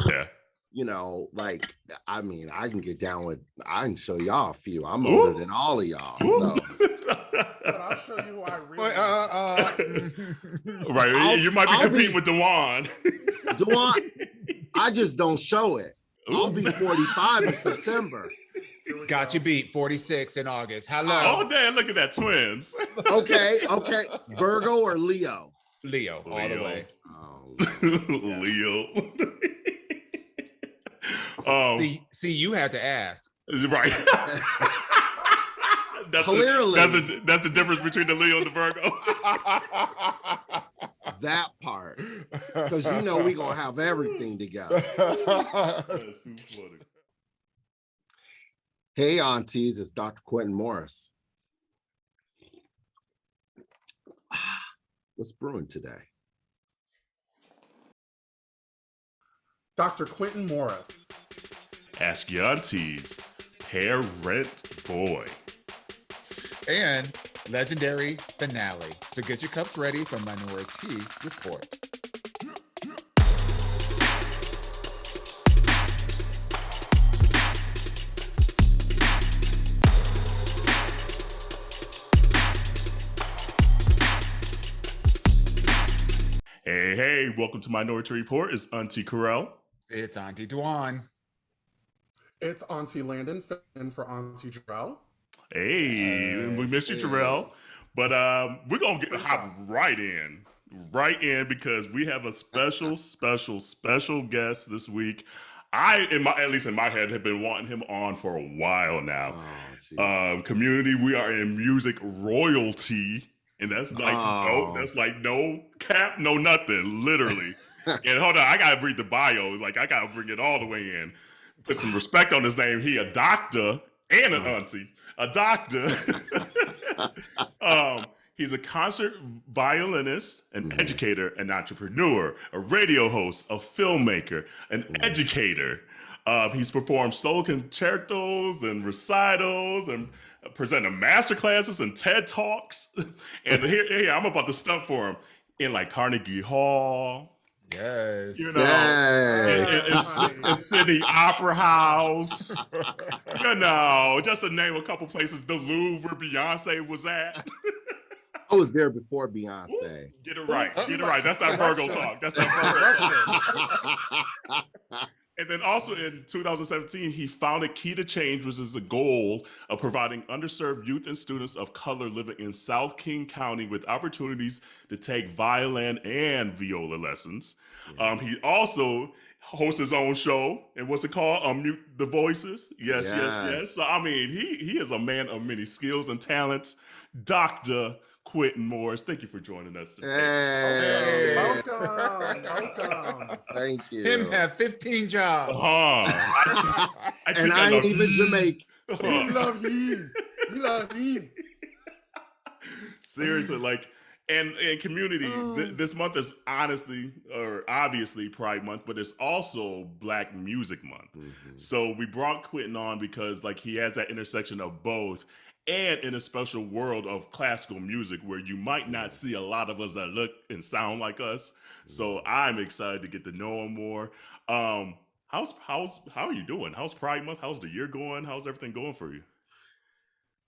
Yeah. You know, like, I mean, I can get down with, I can show y'all a few. I'm older than all of y'all. So. But I'll show you who I really Right. You might be competing with Dewan. Dewan, I just don't show it. I'll be 45 in September. Got you beat. 46 in August. Hello. Oh, damn, look at that, twins. Okay. Virgo or Leo? Leo, all the way. Oh, Leo. See, you had to ask. Right. Clearly. That's the difference between the Leo and the Virgo. That part. Because you know we're going to have everything together. That's too funny. Hey, aunties, it's Dr. Quinton Morris. What's brewing today? Dr. Quinton Morris. Ask Yo Aunteas, Parent Boy. And legendary finale. So get your cups ready for Minoritea Report. Hey, welcome to Minority Report. It's Auntie Carell. It's Auntie Dwan. It's Auntie Landon in for Auntie Jarrell. Hey, we missed you, Jarrell. But we're going to hop right in because we have a special guest this week. At least in my head, have been wanting him on for a while now. Community, we are in music royalty. And that's like no cap, no nothing, literally. And hold on, I gotta read the bio. Like I gotta bring it all the way in. Put some respect on his name. He a doctor and an auntie. A doctor. He's a concert violinist, an educator, an entrepreneur, a radio host, a filmmaker, an educator. He's performed solo concertos and recitals and presented master classes and TED Talks. And here I'm about to stunt for him in like Carnegie Hall. Yes. You know, in Sydney Opera House. You know, just to name a couple places, the Louvre where Beyonce was at. I was there before Beyonce. Ooh, get it right. That's not Virgo talk. That's not Virgo talk. And then also in 2017, he founded Key to Change, which is a goal of providing underserved youth and students of color living in South King County with opportunities to take violin and viola lessons. Yeah. He also hosts his own show. And what's it called? Unmute the Voices. Yes. So, I mean, he is a man of many skills and talents. Dr. Quinton Morris, thank you for joining us today. Hey. Welcome. Thank you. Him have 15 jobs. And I ain't even Jamaican. We love him. Seriously, like, and community, this month is obviously Pride Month, but it's also Black Music Month. Mm-hmm. So we brought Quinton on because like he has that intersection of both. And in a special world of classical music where you might not see a lot of us that look and sound like us. So I'm excited to get to know him more. How are you doing? How's Pride Month? How's the year going? How's everything going for you?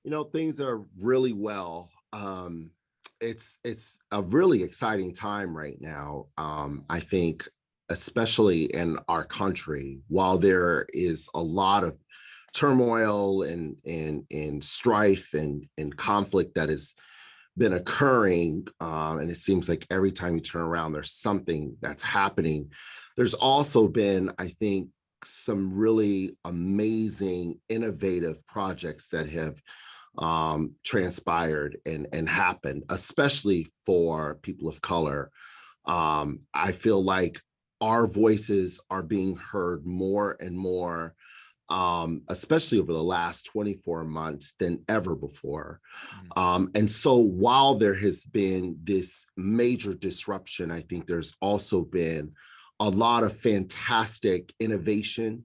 You know, things are really well. It's a really exciting time right now. I think, especially in our country, while there is a lot of turmoil and strife and conflict that has been occurring, and it seems like every time you turn around there's something that's happening. There's also been, I think, some really amazing innovative projects that have transpired and happened, especially for people of color. I feel like our voices are being heard more and more, especially over the last 24 months than ever before. And so while there has been this major disruption, I think there's also been a lot of fantastic innovation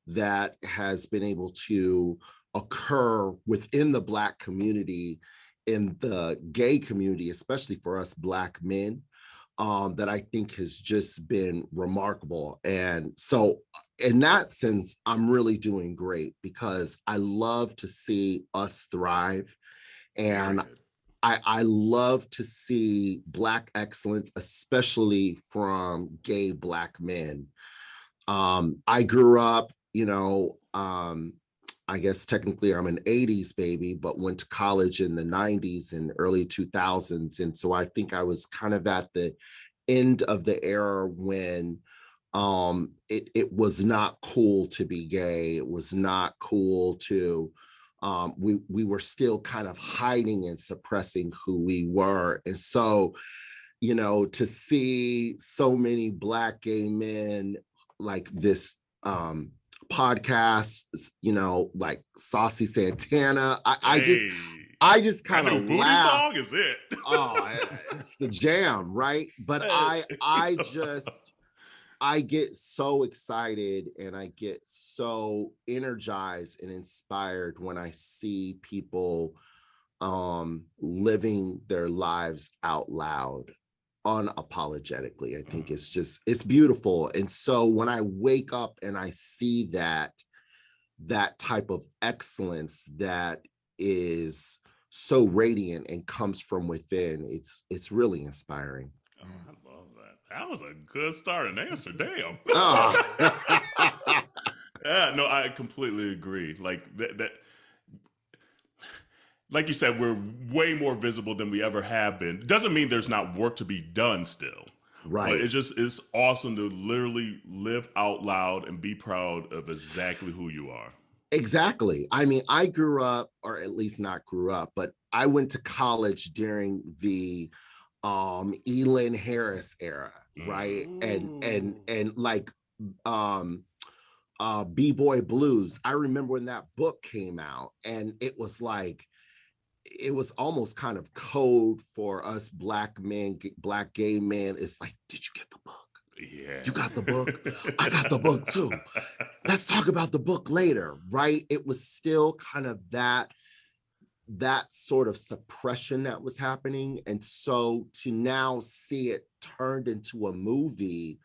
that has been able to occur within the Black community, in the gay community, especially for us Black men. that I think has just been remarkable. And so in that sense, I'm really doing great because I love to see us thrive. And I love to see Black excellence, especially from gay Black men. I grew up, I guess technically I'm an 80s baby, but went to college in the 90s and early 2000s. And so I think I was kind of at the end of the era when it was not cool to be gay. It was not cool to we were still kind of hiding and suppressing who we were. And so, to see so many Black gay men like this podcast, like Saucy Santana, I just kind of booty laugh. song is it? Oh, it's the jam, right? But I get so excited and I get so energized and inspired when I see people living their lives out loud unapologetically. I think it's beautiful. And so when I wake up and I see that type of excellence that is so radiant and comes from within, it's really inspiring. Oh, I love that. That was a good start and answer. Damn. Yeah, no, I completely agree. Like that like you said, we're way more visible than we ever have been. Doesn't mean there's not work to be done still. Right. But it's awesome to literally live out loud and be proud of exactly who you are. Exactly. I mean, I grew up, or at least not grew up, but I went to college during the Elin Harris era, right? And like B-Boy Blues. I remember when that book came out, and it was almost kind of code for us Black men, Black gay men. It's like, did you get the book? Yeah. You got the book? I got the book too. Let's talk about the book later, right? It was still kind of that sort of suppression that was happening. And so to now see it turned into a movie,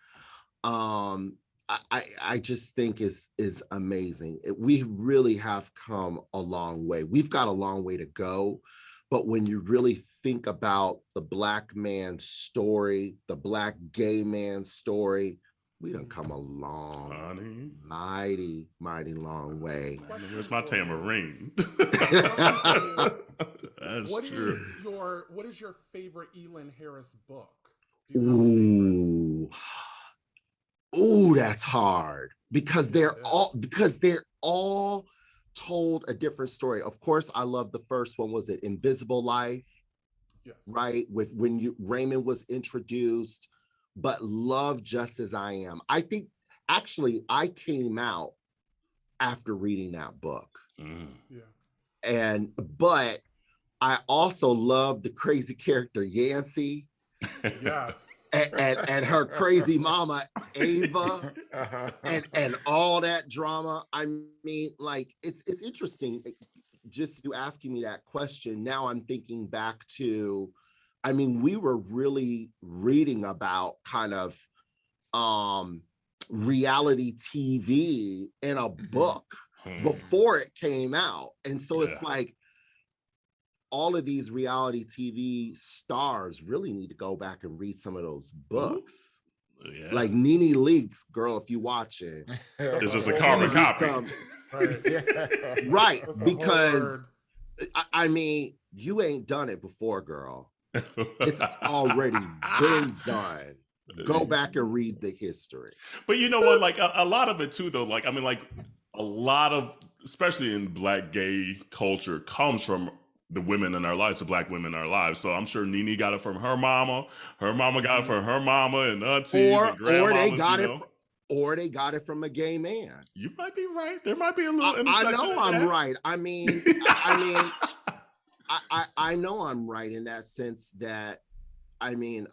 I just think is amazing. We really have come a long way. We've got a long way to go. But when you really think about the Black man's story, the Black gay man's story, we done come a long, mighty, mighty long way. Where's my tamarine? That's true. What is your favorite Elin Harris book? Ooh, that's hard because they're all told a different story. Of course, I love the first one. Was it Invisible Life? Yes. Right, with Raymond was introduced, but Love Just As I Am. I think actually I came out after reading that book. Yeah. But I also love the crazy character Yancey. Yes. And her crazy mama Ava, and all that drama. I mean, like it's interesting. Just you asking me that question, now I'm thinking back to, I mean, we were really reading about kind of reality TV in a book before it came out. And so it's like all of these reality TV stars really need to go back and read some of those books. Yeah. Like Nene Leakes, girl, if you watch it, it's just a carbon copy. Right, because I mean, you ain't done it before, girl. It's already been done. Go back and read the history. But you know what? Like a lot of it too, though. Like I mean, like a lot of, especially in Black gay culture, comes from the women in our lives, the Black women in our lives. So I'm sure Nene got it from her mama. Her mama got it from her mama and aunties and grandmamas. Or they got it from a gay man. You might be right. There might be a little intersection. I know I'm right. I mean, I know I'm right in that sense that, I mean,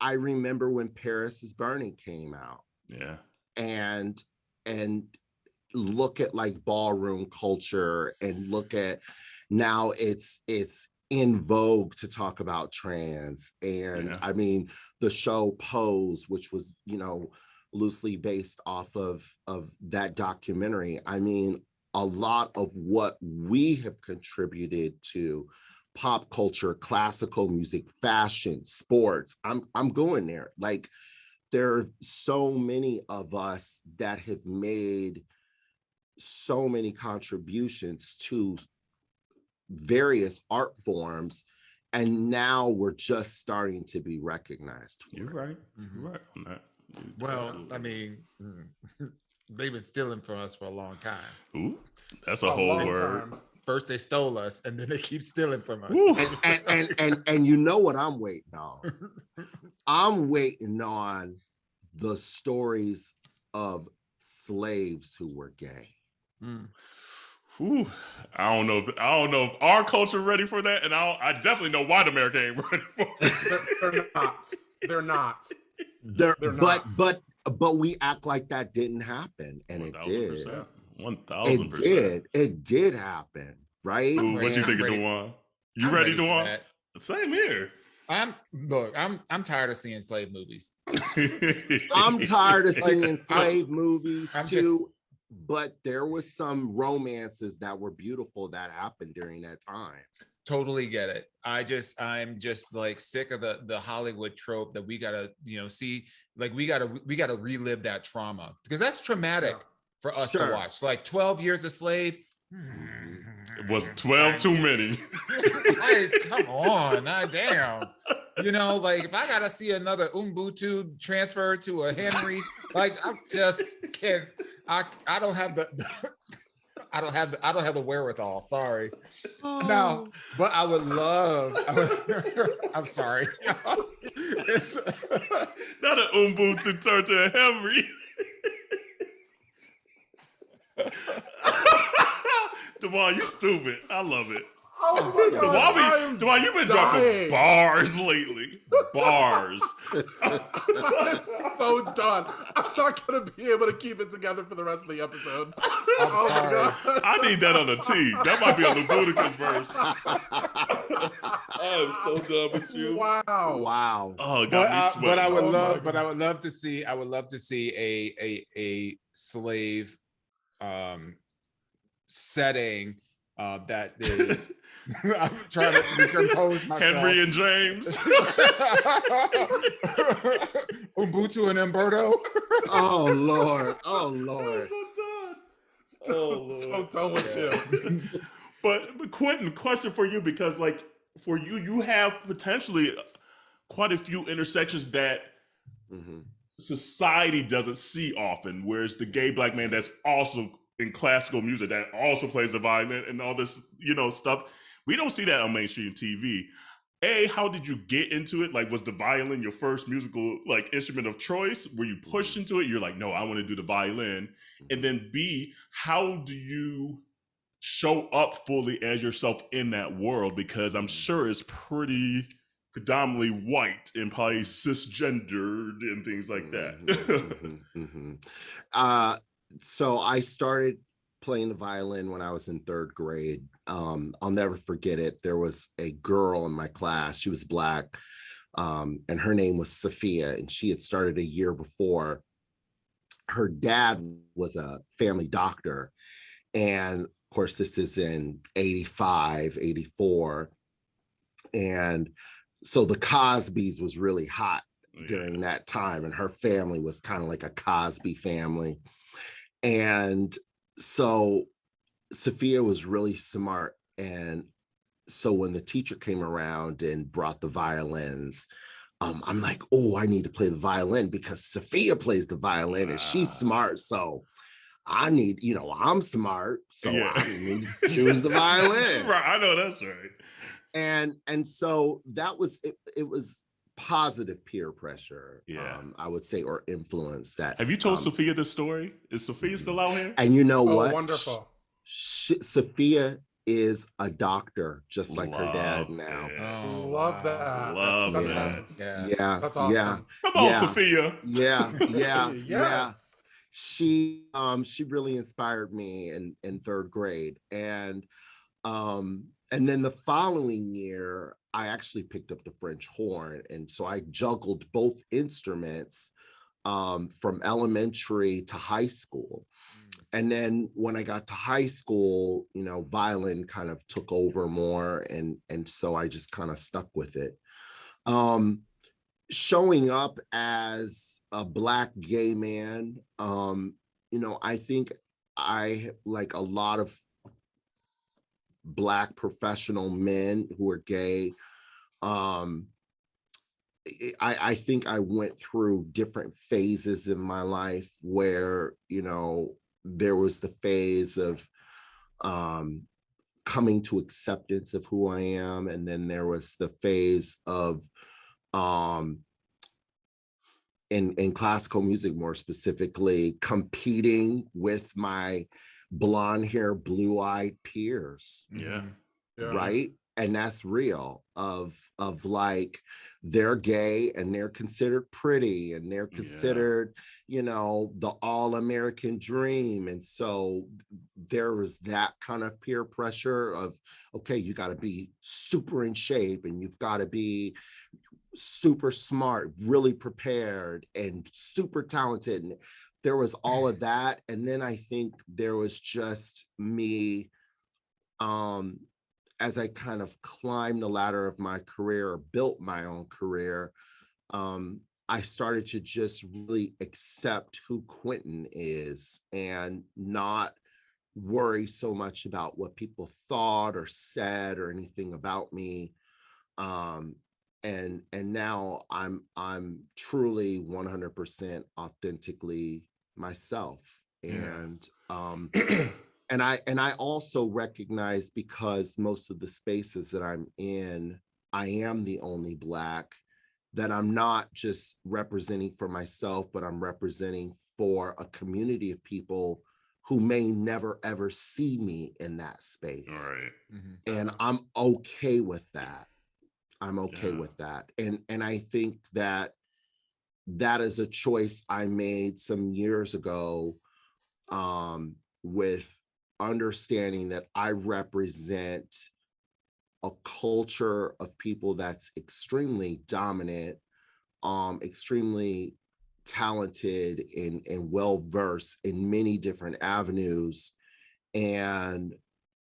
I remember when Paris is Burning came out. Yeah. And look at like ballroom culture and look at now it's in vogue to talk about trans. And I mean, the show Pose, which was, you know, loosely based off of that documentary. I mean, a lot of what we have contributed to pop culture, classical music, fashion, sports. I'm going there. Like, there are so many of us that have made so many contributions to various art forms, and now we're just starting to be recognized for You're it. right. You're right on that. Well, I mean, they've been stealing from us for a long time. Ooh, that's a whole word. Time. First they stole us, and then they keep stealing from us. And you know what I'm waiting on? I'm waiting on the stories of slaves who were gay. Whew. I don't know if our culture ready for that, and I definitely know white America ain't ready for it. They're not. But we act like that didn't happen, and 1,000%. it did. 1,000%. It did happen, right? Ooh, what you think, Dewan? You ready, Dewan? Same here. I'm tired of seeing slave movies. I'm tired of seeing slave movies too. But there was some romances that were beautiful that happened during that time. Totally get it. I'm just like sick of the Hollywood trope that we gotta, you know, see, like we gotta relive that trauma, because that's traumatic for us to watch. Like 12 Years a Slave. It was 12 too many. Like, come on, damn. You know, like if I gotta see another Ubuntu transfer to a Henry, like I just can't. I don't have the I don't have the wherewithal. Sorry. No, but I would love. I'm sorry. It's, not an Ubuntu turn to a Henry. Devon, you stupid. I love it. Oh my God, Devon, you've been dropping bars lately. Bars. I'm so done. I'm not going to be able to keep it together for the rest of the episode. I'm sorry. I need that on a tee. That might be on the Boudicca's verse. I am so done with you. Wow. Oh, it got me sweating. But I would love to see a slave setting that is. I'm trying to recompose myself. Henry and James. Ubuntu and Umberto. Oh Lord. I'm so done. Oh Lord. So done with you. But Quinton, question for you, because like for you have potentially quite a few intersections that society doesn't see often, whereas the gay black man that's also in classical music, that also plays the violin and all this, you know, stuff. We don't see that on mainstream TV. How did you get into it? Like, was the violin your first musical like instrument of choice? Were you pushed into it? You're like, no, I want to do the violin. And then B, how do you show up fully as yourself in that world? Because I'm sure it's pretty predominantly white and probably cisgendered and things like that. So I started playing the violin when I was in third grade. I'll never forget it. There was a girl in my class. She was Black, and her name was Sophia, and she had started a year before. Her dad was a family doctor. And of course, this is in 85, 84. And so the Cosbys was really hot during that time. And her family was kind of like a Cosby family. And so Sophia was really smart. And so when the teacher came around and brought the violins, I'm like, oh, I need to play the violin because Sophia plays the violin and she's smart. So I need, you know, I'm smart. So I need to choose the violin. Right. I know that's right. And so that was, it was positive peer pressure, I would say, or influence that. Have you told Sophia this story? Is Sophia still out here? And you know what? Wonderful. Sophia is a doctor, just like her dad now. Love that. Love that. Yeah. That's awesome. Come on, Sophia. Yeah. She really inspired me in third grade. And And then the following year, I actually picked up the French horn. And so I juggled both instruments from elementary to high school. And then when I got to high school, you know, violin kind of took over more. And so I just kind of stuck with it. Showing up as a Black gay man, you know, I think I, like a lot of Black professional men who are gay, I think I went through different phases in my life where, you know, there was the phase of coming to acceptance of who I am. And then there was the phase of in classical music, more specifically, competing with my blonde hair, blue-eyed peers. Yeah. Right. And that's real of like, they're gay and they're considered pretty and they're considered, you know, the all-American dream. And so there was that kind of peer pressure of, okay, you got to be super in shape and you've got to be super smart, really prepared and super talented. And there was all of that. And then I think there was just me, as I kind of climbed the ladder of my career or built my own career, I started to just really accept who Quinton is and not worry so much about what people thought or said or anything about me. And now I'm truly 100% authentically myself. And and I also recognize, because most of the spaces that I'm in, I am the only Black, that I'm not just representing for myself, but I'm representing for a community of people who may never ever see me in that space. All right. And I'm okay with that. I'm okay with that. And I think that that is a choice I made some years ago, with understanding that I represent a culture of people that's extremely dominant, extremely talented and well-versed in many different avenues. And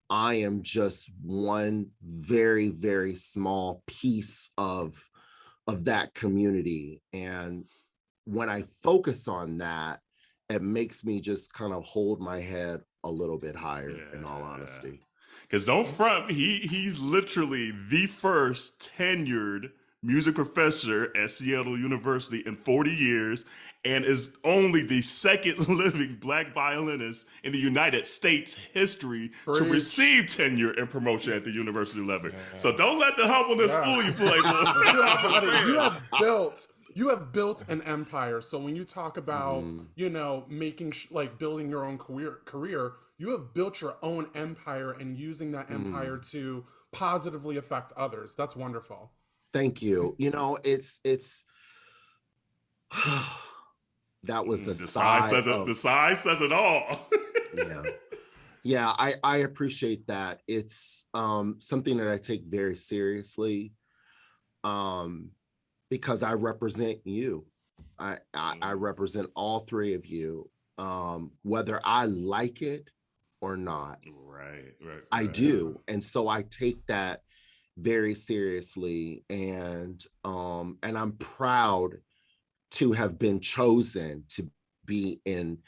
I am just one very, very small piece of that community. And when I focus on that, it makes me just kind of hold my head a little bit higher, in all honesty. Because don't front, he's literally the first tenured music professor at Seattle University in 40 years, and is only the second living Black violinist in the United States history to receive tenure and promotion at the university level. So don't let the humbleness fool you. You have built an empire. So when you talk about, you know, making like building your own career, you have built your own empire and using that empire to positively affect others. That's wonderful. Thank you. You know, it's that was the size says it. The size says it all. Yeah. I appreciate that. It's something that I take very seriously, because I represent you. I represent all three of you, whether I like it or not. Right. I do. And so I take that very seriously, and I'm proud to have been chosen to be in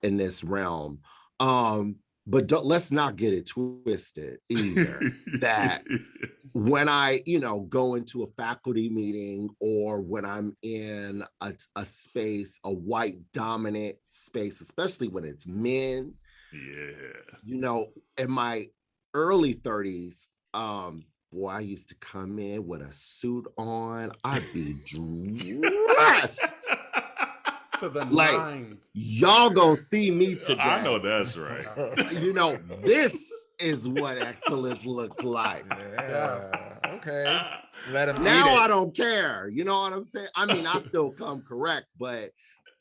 this realm. But let's not get it twisted either. That when I, you know, go into a faculty meeting, or when I'm in a space, a white dominant space, especially when it's men, you know, in my early 30s, boy, I used to come in with a suit on. I'd be dressed to the like nines. Y'all gonna see me today. I know that's right. You know, this is what excellence looks like. Okay. Let him now I don't care. You know what I'm saying? I mean, I still come correct, but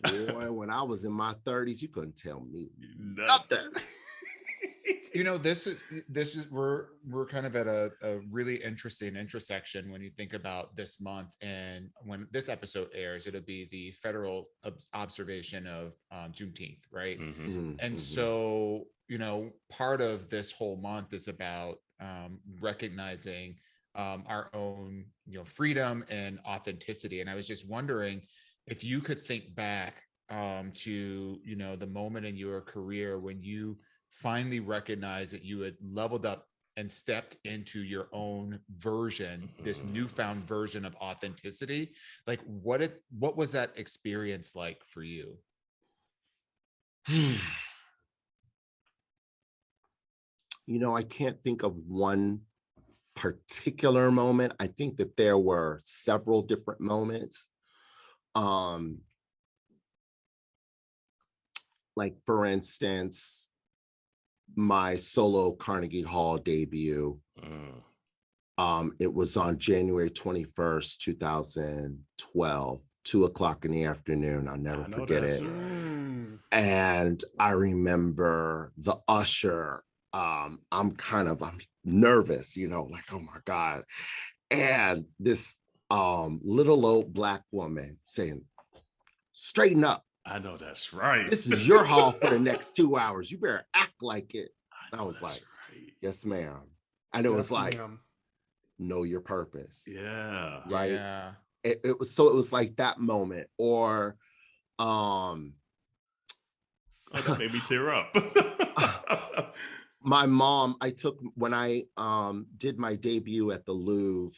boy, when I was in my 30s, you couldn't tell me nothing. This is we're kind of at a really interesting intersection when you think about this month, and when this episode airs, it'll be the federal observation of Juneteenth, right? And so, part of this whole month is about recognizing our own, freedom and authenticity. And I was just wondering if you could think back to, the moment in your career when you finally recognized that you had leveled up and stepped into your own version, this newfound version of authenticity. Like what was that experience like for you? I can't think of one particular moment. I think that there were several different moments. Like for instance, my solo Carnegie Hall debut. It was on January 21st, 2012, 2:00 in the afternoon. I'll never forget it. Right. And I remember the usher. I'm nervous, like, oh my God. And this little old Black woman saying, straighten up. I know that's right. This is your hall for the next 2 hours. You better act like it. I was like, right. Yes, ma'am. And it was like, know your purpose. Yeah. Right. Yeah. It was like that moment. Or that made me tear up. My mom, when I did my debut at the Louvre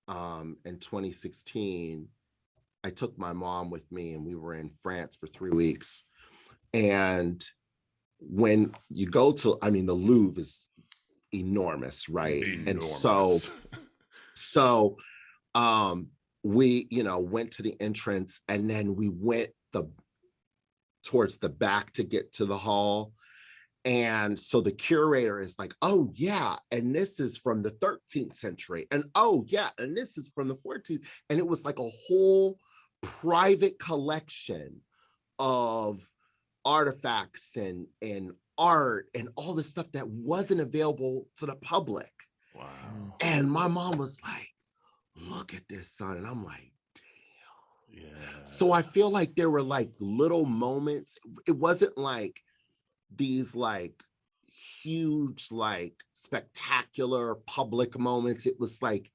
in 2016, I took my mom with me, and we were in France for 3 weeks. And when you go to, the Louvre is enormous, right? Enormous. And so we, went to the entrance, and then we went towards the back to get to the hall. And so the curator is like, oh yeah, and this is from the 13th century. And oh yeah, and this is from the 14th. And it was like a whole private collection of artifacts and art and all this stuff that wasn't available to the public. Wow. And my mom was like, look at this, son. And I'm like, damn. Yeah. So I feel like there were like little moments. It wasn't like these like huge, like spectacular public moments. It was like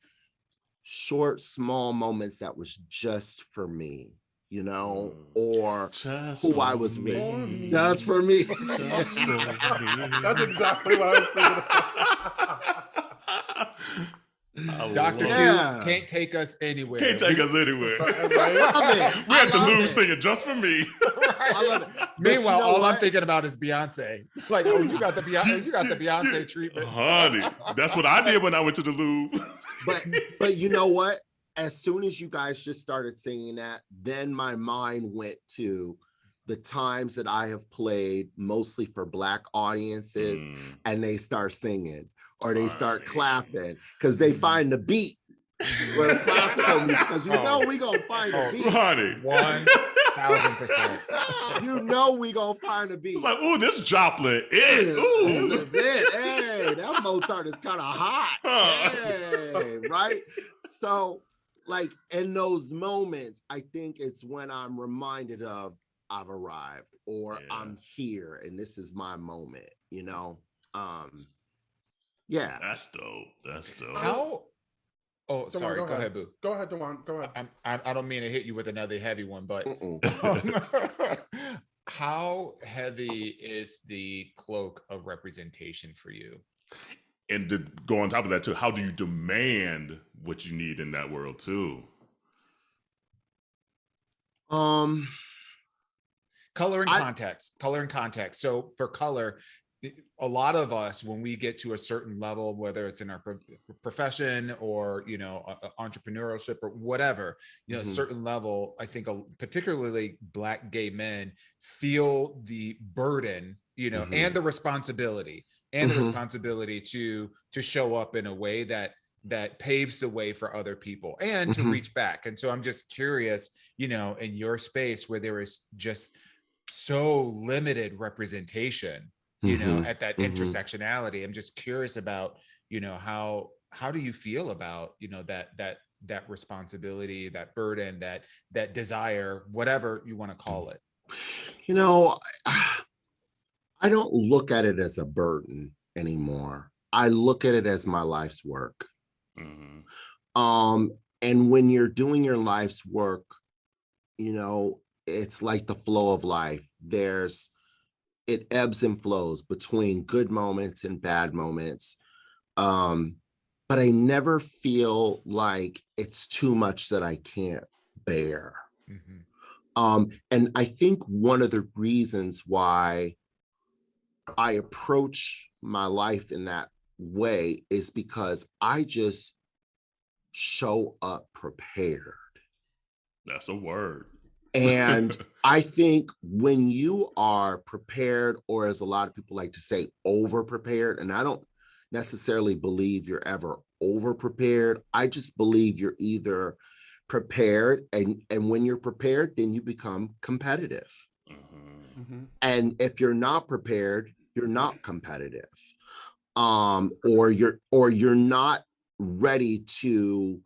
short, small moments that was just for me, or just who I was with. Just for me. Just for me. That's exactly what I was thinking about. Dr. Q can't take us anywhere. Can't take us anywhere. Right? We had to lose singing just for me. Right. I love it. Meanwhile, all I'm thinking about is Beyonce. Like, oh, you got the Beyonce treatment. Honey, that's what I did when I went to the Louvre. But you know what? As soon as you guys just started singing that, then my mind went to the times that I have played mostly for Black audiences, and they start singing or they start clapping because they find the beat. Well, classical music, because we gonna find the beat. Honey, 1000%. We gonna find the beat. It's like, ooh, this Joplin, ooh, this is it. Hey, that Mozart is kind of hot. Hey, right? So, like in those moments, I think it's when I'm reminded of I've arrived, or I'm here, and this is my moment. Yeah. That's dope. How? Oh, sorry. Go ahead, Boo. Go ahead, Dewan. Go ahead. I don't mean to hit you with another heavy one, but how heavy is the cloak of representation for you? And to go on top of that too, how do you demand what you need in that world too? Color and context. So for color, a lot of us, when we get to a certain level, whether it's in our profession or, entrepreneurship or whatever, a certain level, I think particularly Black gay men feel the burden, and the responsibility to show up in a way that paves the way for other people and to reach back. And so I'm just curious, in your space where there is just so limited representation, you know, at that intersectionality. I'm just curious about, you know, how do you feel about, you know, that responsibility, that burden, that desire, whatever you want to call it? You know, I don't look at it as a burden anymore. I look at it as my life's work. And when you're doing your life's work, you know, it's like the flow of life. It ebbs and flows between good moments and bad moments. But I never feel like it's too much that I can't bear. And I think one of the reasons why I approach my life in that way is because I just show up prepared. That's a word. And I think when you are prepared, or as a lot of people like to say, over prepared, and I don't necessarily believe you're ever over prepared. I just believe you're either prepared, and when you're prepared, then you become competitive. And if you're not prepared, you're not competitive. Or you're not ready to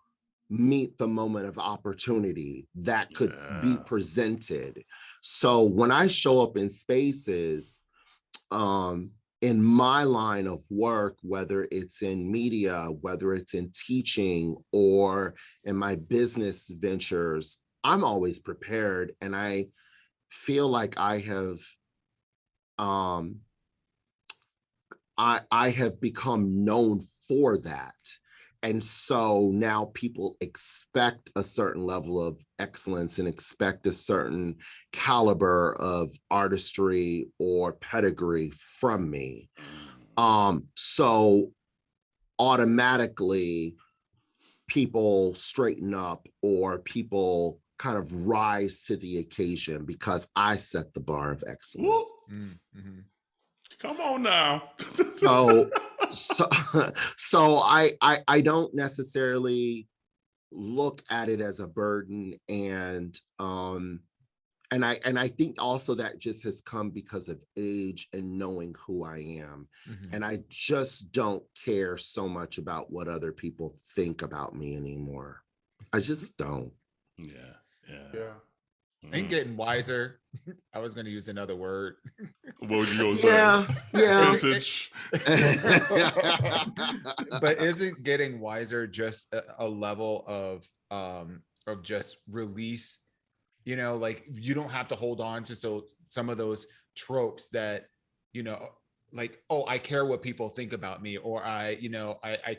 meet the moment of opportunity that could be presented. So when I show up in spaces, in my line of work, whether it's in media, whether it's in teaching, or in my business ventures, I'm always prepared. And I feel like I have become known for that. And so now people expect a certain level of excellence and expect a certain caliber of artistry or pedigree from me. So automatically people straighten up, or people kind of rise to the occasion because I set the bar of excellence. Come on now. So I don't necessarily look at it as a burden, and I think also that just has come because of age and knowing who I am. And I just don't care so much about what other people think about me anymore. I just don't. Yeah. And getting wiser. I was going to use another word. What would you going to say? Vintage. But isn't getting wiser just a level of just release? You know, like you don't have to hold on to some of those tropes that, you know, like, oh, I care what people think about me, or I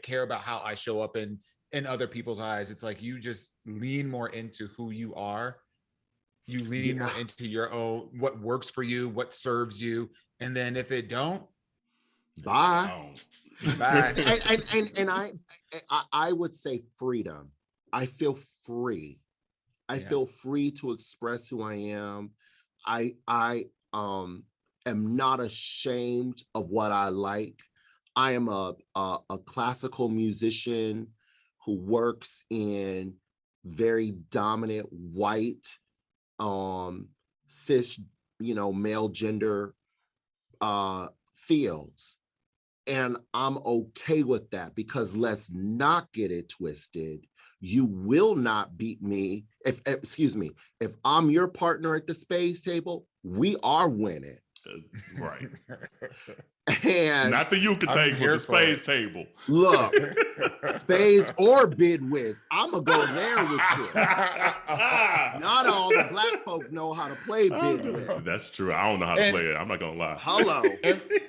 care about how I show up in other people's eyes. It's like you just lean more into who you are. You lean more into your own, what works for you, what serves you. And then if it don't, bye. Bye. And I would say freedom. I feel free. I feel free to express who I am. I am not ashamed of what I like. I am a classical musician who works in very dominant white, cis, male gender fields. And I'm okay with that, because let's not get it twisted. You will not beat me. If I'm your partner at the spades table, we are winning. Right. And not the euchre table, the spades table. Look, spades or bid whist, I'm gonna go there with you. Not all the black folk know how to play bid whist. That's true. I don't know how to play it. I'm not gonna lie. Hello.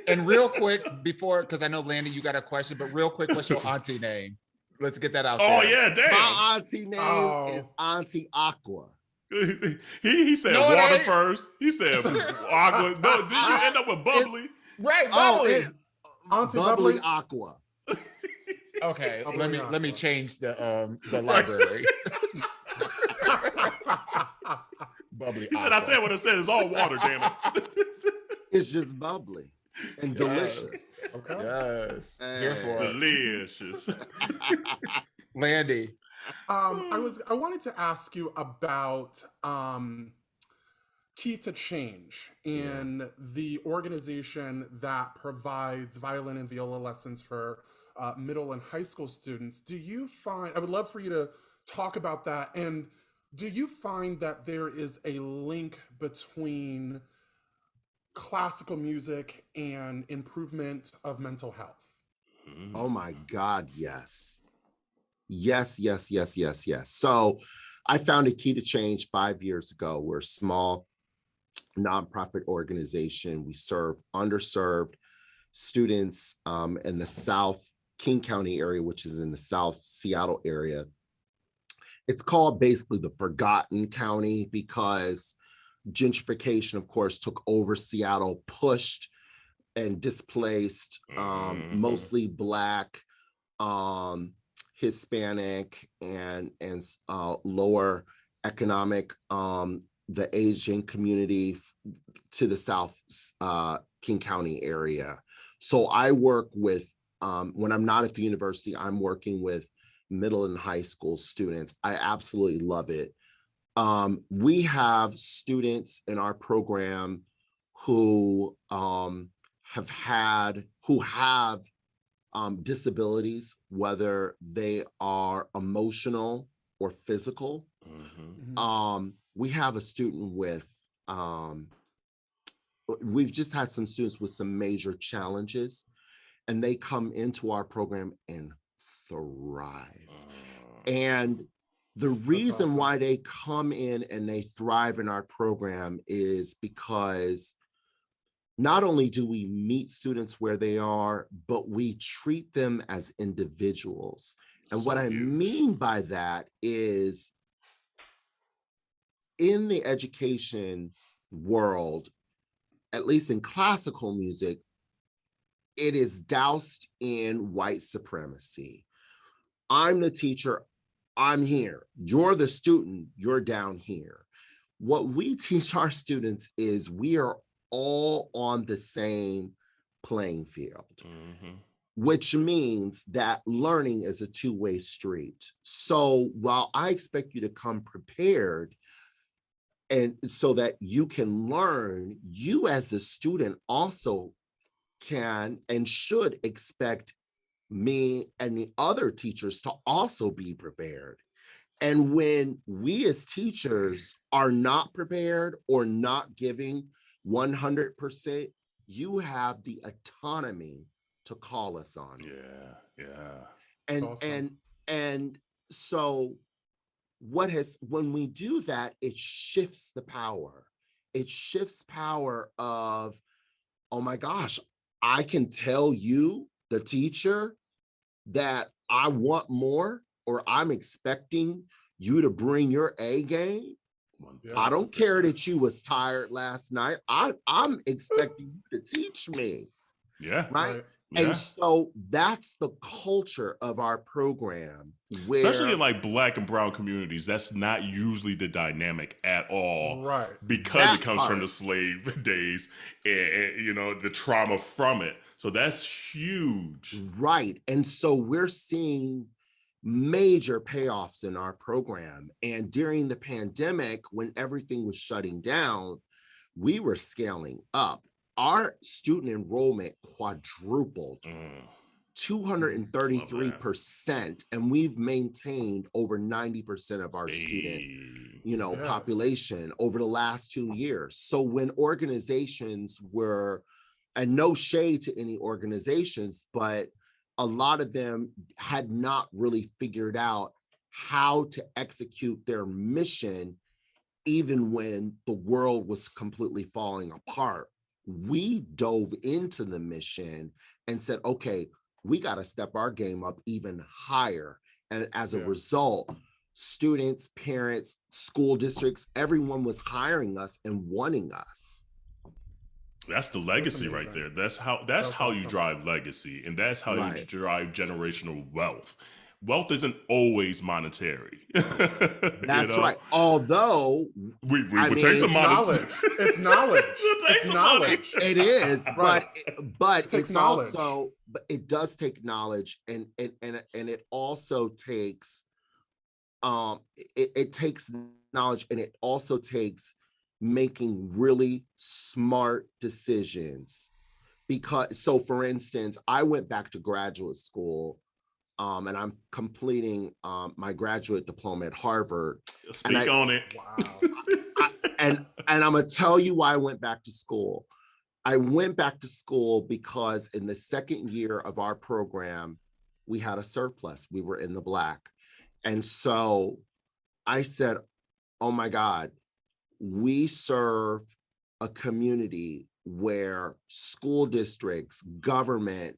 And real quick, before, because I know Landy, you got a question, but real quick, what's your auntie name? Let's get that out there. Oh yeah, damn. My auntie name is Auntie Aqua. he said water first. He said aqua. No, did you end up with bubbly? Right, bubbly. Auntie Bubbly Aqua. Okay, let me change the library. Bubbly. He said, I said what I said. It's all water, damn it. It's just bubbly and delicious. Okay. Yes. Here for delicious. Landy. I wanted to ask you about Key to Change in the organization that provides violin and viola lessons for middle and high school students. Do you find, I would love for you to talk about that, and do you find that there is a link between classical music and improvement of mental health? Oh my God, yes. Yes, yes, yes, yes, yes. So I founded Key to Change 5 years ago. We're a small nonprofit organization. We serve underserved students in the South King County area, which is in the South Seattle area. It's called basically the Forgotten County because gentrification, of course, took over Seattle, pushed and displaced mostly Black, Hispanic, and lower economic, the Asian community to the South King County area. So I work with, when I'm not at the university, I'm working with middle and high school students. I absolutely love it. We have students in our program who have disabilities, whether they are emotional or physical. We have a student with, we've just had some students with some major challenges, and they come into our program and thrive. And the reason why they come in and they thrive in our program is because not only do we meet students where they are, but we treat them as individuals. And what I mean by that is, in the education world, at least in classical music, it is doused in white supremacy. I'm the teacher, I'm here. You're the student, you're down here. What we teach our students is we are all on the same playing field, which means that learning is a two-way street. So while I expect you to come prepared, and so that you can learn, you as the student also can and should expect me and the other teachers to also be prepared. And when we as teachers are not prepared or not giving 100%, you have the autonomy to call us on it. And awesome. and so when we do that, it shifts the power. It shifts power of, oh my gosh, I can tell you, the teacher, that I want more, or I'm expecting you to bring your A game. I don't care that you was tired last night. I'm expecting you to teach me. Right. And so that's the culture of our program, especially in like Black and brown communities. That's not usually the dynamic at all, right? Because it comes from the slave days and you know, the trauma from it. So that's huge, right? And so we're seeing major payoffs in our program. And during the pandemic, when everything was shutting down, we were scaling up. Our student enrollment quadrupled, 233%, and we've maintained over 90% of our student, population over the last 2 years. So when organizations were, and no shade to any organizations, but a lot of them had not really figured out how to execute their mission, even when the world was completely falling apart. We dove into the mission and said, okay, we got to step our game up even higher. And as a result, students, parents, school districts, everyone was hiring us and wanting us. That's the legacy right there. That's how awesome. You drive legacy, and that's how you drive generational wealth. Wealth isn't always monetary. That's right. Although we take some knowledge. It's knowledge. It's knowledge. It is, right. but it's also, but it does take knowledge, and it also takes it takes knowledge, and it also takes making really smart decisions. Because, so for instance, I went back to graduate school, and I'm completing my graduate diploma at Harvard. Speak on it. Wow. And I'm gonna tell you why I went back to school. I went back to school because in the second year of our program, we had a surplus. We were in the black. And so I said, oh my God, we serve a community where school districts, government,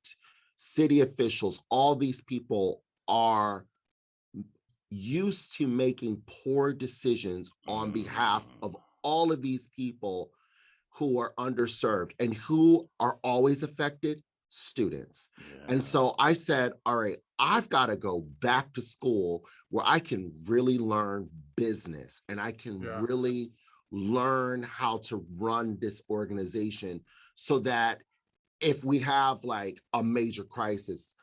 city officials, all these people are used to making poor decisions on behalf of all of these people who are underserved and who are always affected, students. Yeah. And so I said, all right, I've got to go back to school where I can really learn business and I can really learn how to run this organization so that if we have like a major crisis,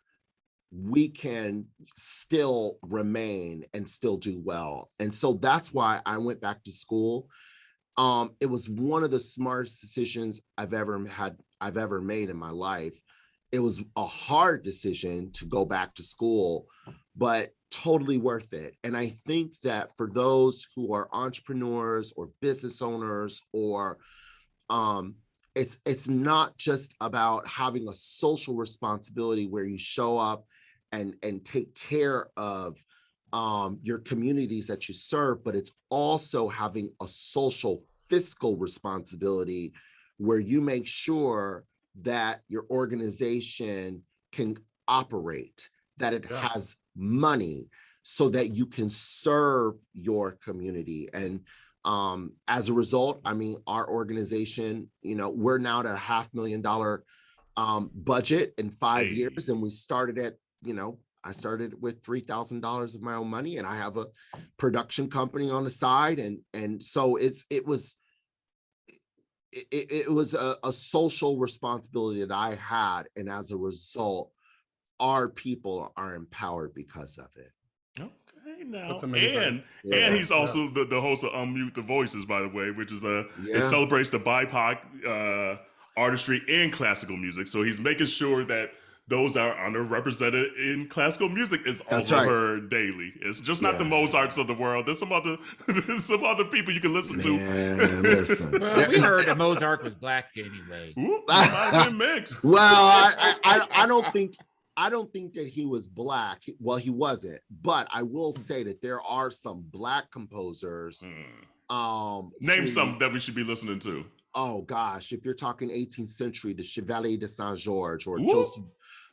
we can still remain and still do well. And so that's why I went back to school. It was one of the smartest decisions I've ever made in my life. It was a hard decision to go back to school, but totally worth it. And I think that for those who are entrepreneurs or business owners, or it's not just about having a social responsibility where you show up and take care of your communities that you serve, but it's also having a social fiscal responsibility where you make sure that your organization can operate, that it has money so that you can serve your community. And as a result, I mean, our organization, you know, we're now at a $500,000 budget in 5 years. And we started at, you know, I started with $3,000 of my own money, and I have a production company on the side. And so it was a social responsibility that I had. And as a result, our people are empowered because of it. Okay, now, That's amazing. and he's also the host of Unmute the Voices, by the way, which is it celebrates the BIPOC artistry and classical music. So he's making sure that those are underrepresented in classical music is also heard daily. It's just not the Mozarts of the world. There's some other people you can listen to. Listen. Well, we heard that Mozart was black anyway. Ooh, might have been mixed. Well, I don't think that he was black. Well, he wasn't, but I will say that there are some black composers. Name some that we should be listening to. Oh gosh, if you're talking 18th century, the Chevalier de Saint George or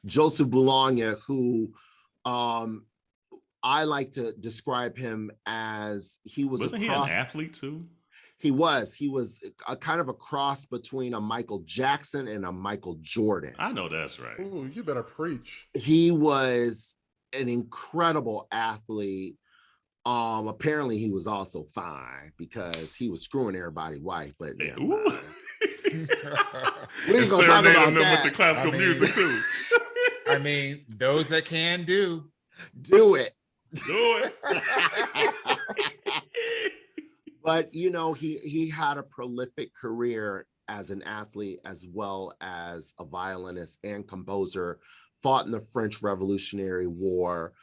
Joseph Boulogne, who I like to describe him as Wasn't he an athlete too? He was a kind of a cross between a Michael Jackson and a Michael Jordan. I know that's right. Ooh, you better preach. He was an incredible athlete. Apparently he was also fine because he was screwing everybody's wife, but we ain't gonna talk about that. With the classical music too. I mean, those that can do it. Do it. But you know, he had a prolific career as an athlete as well as a violinist and composer, fought in the French Revolutionary War,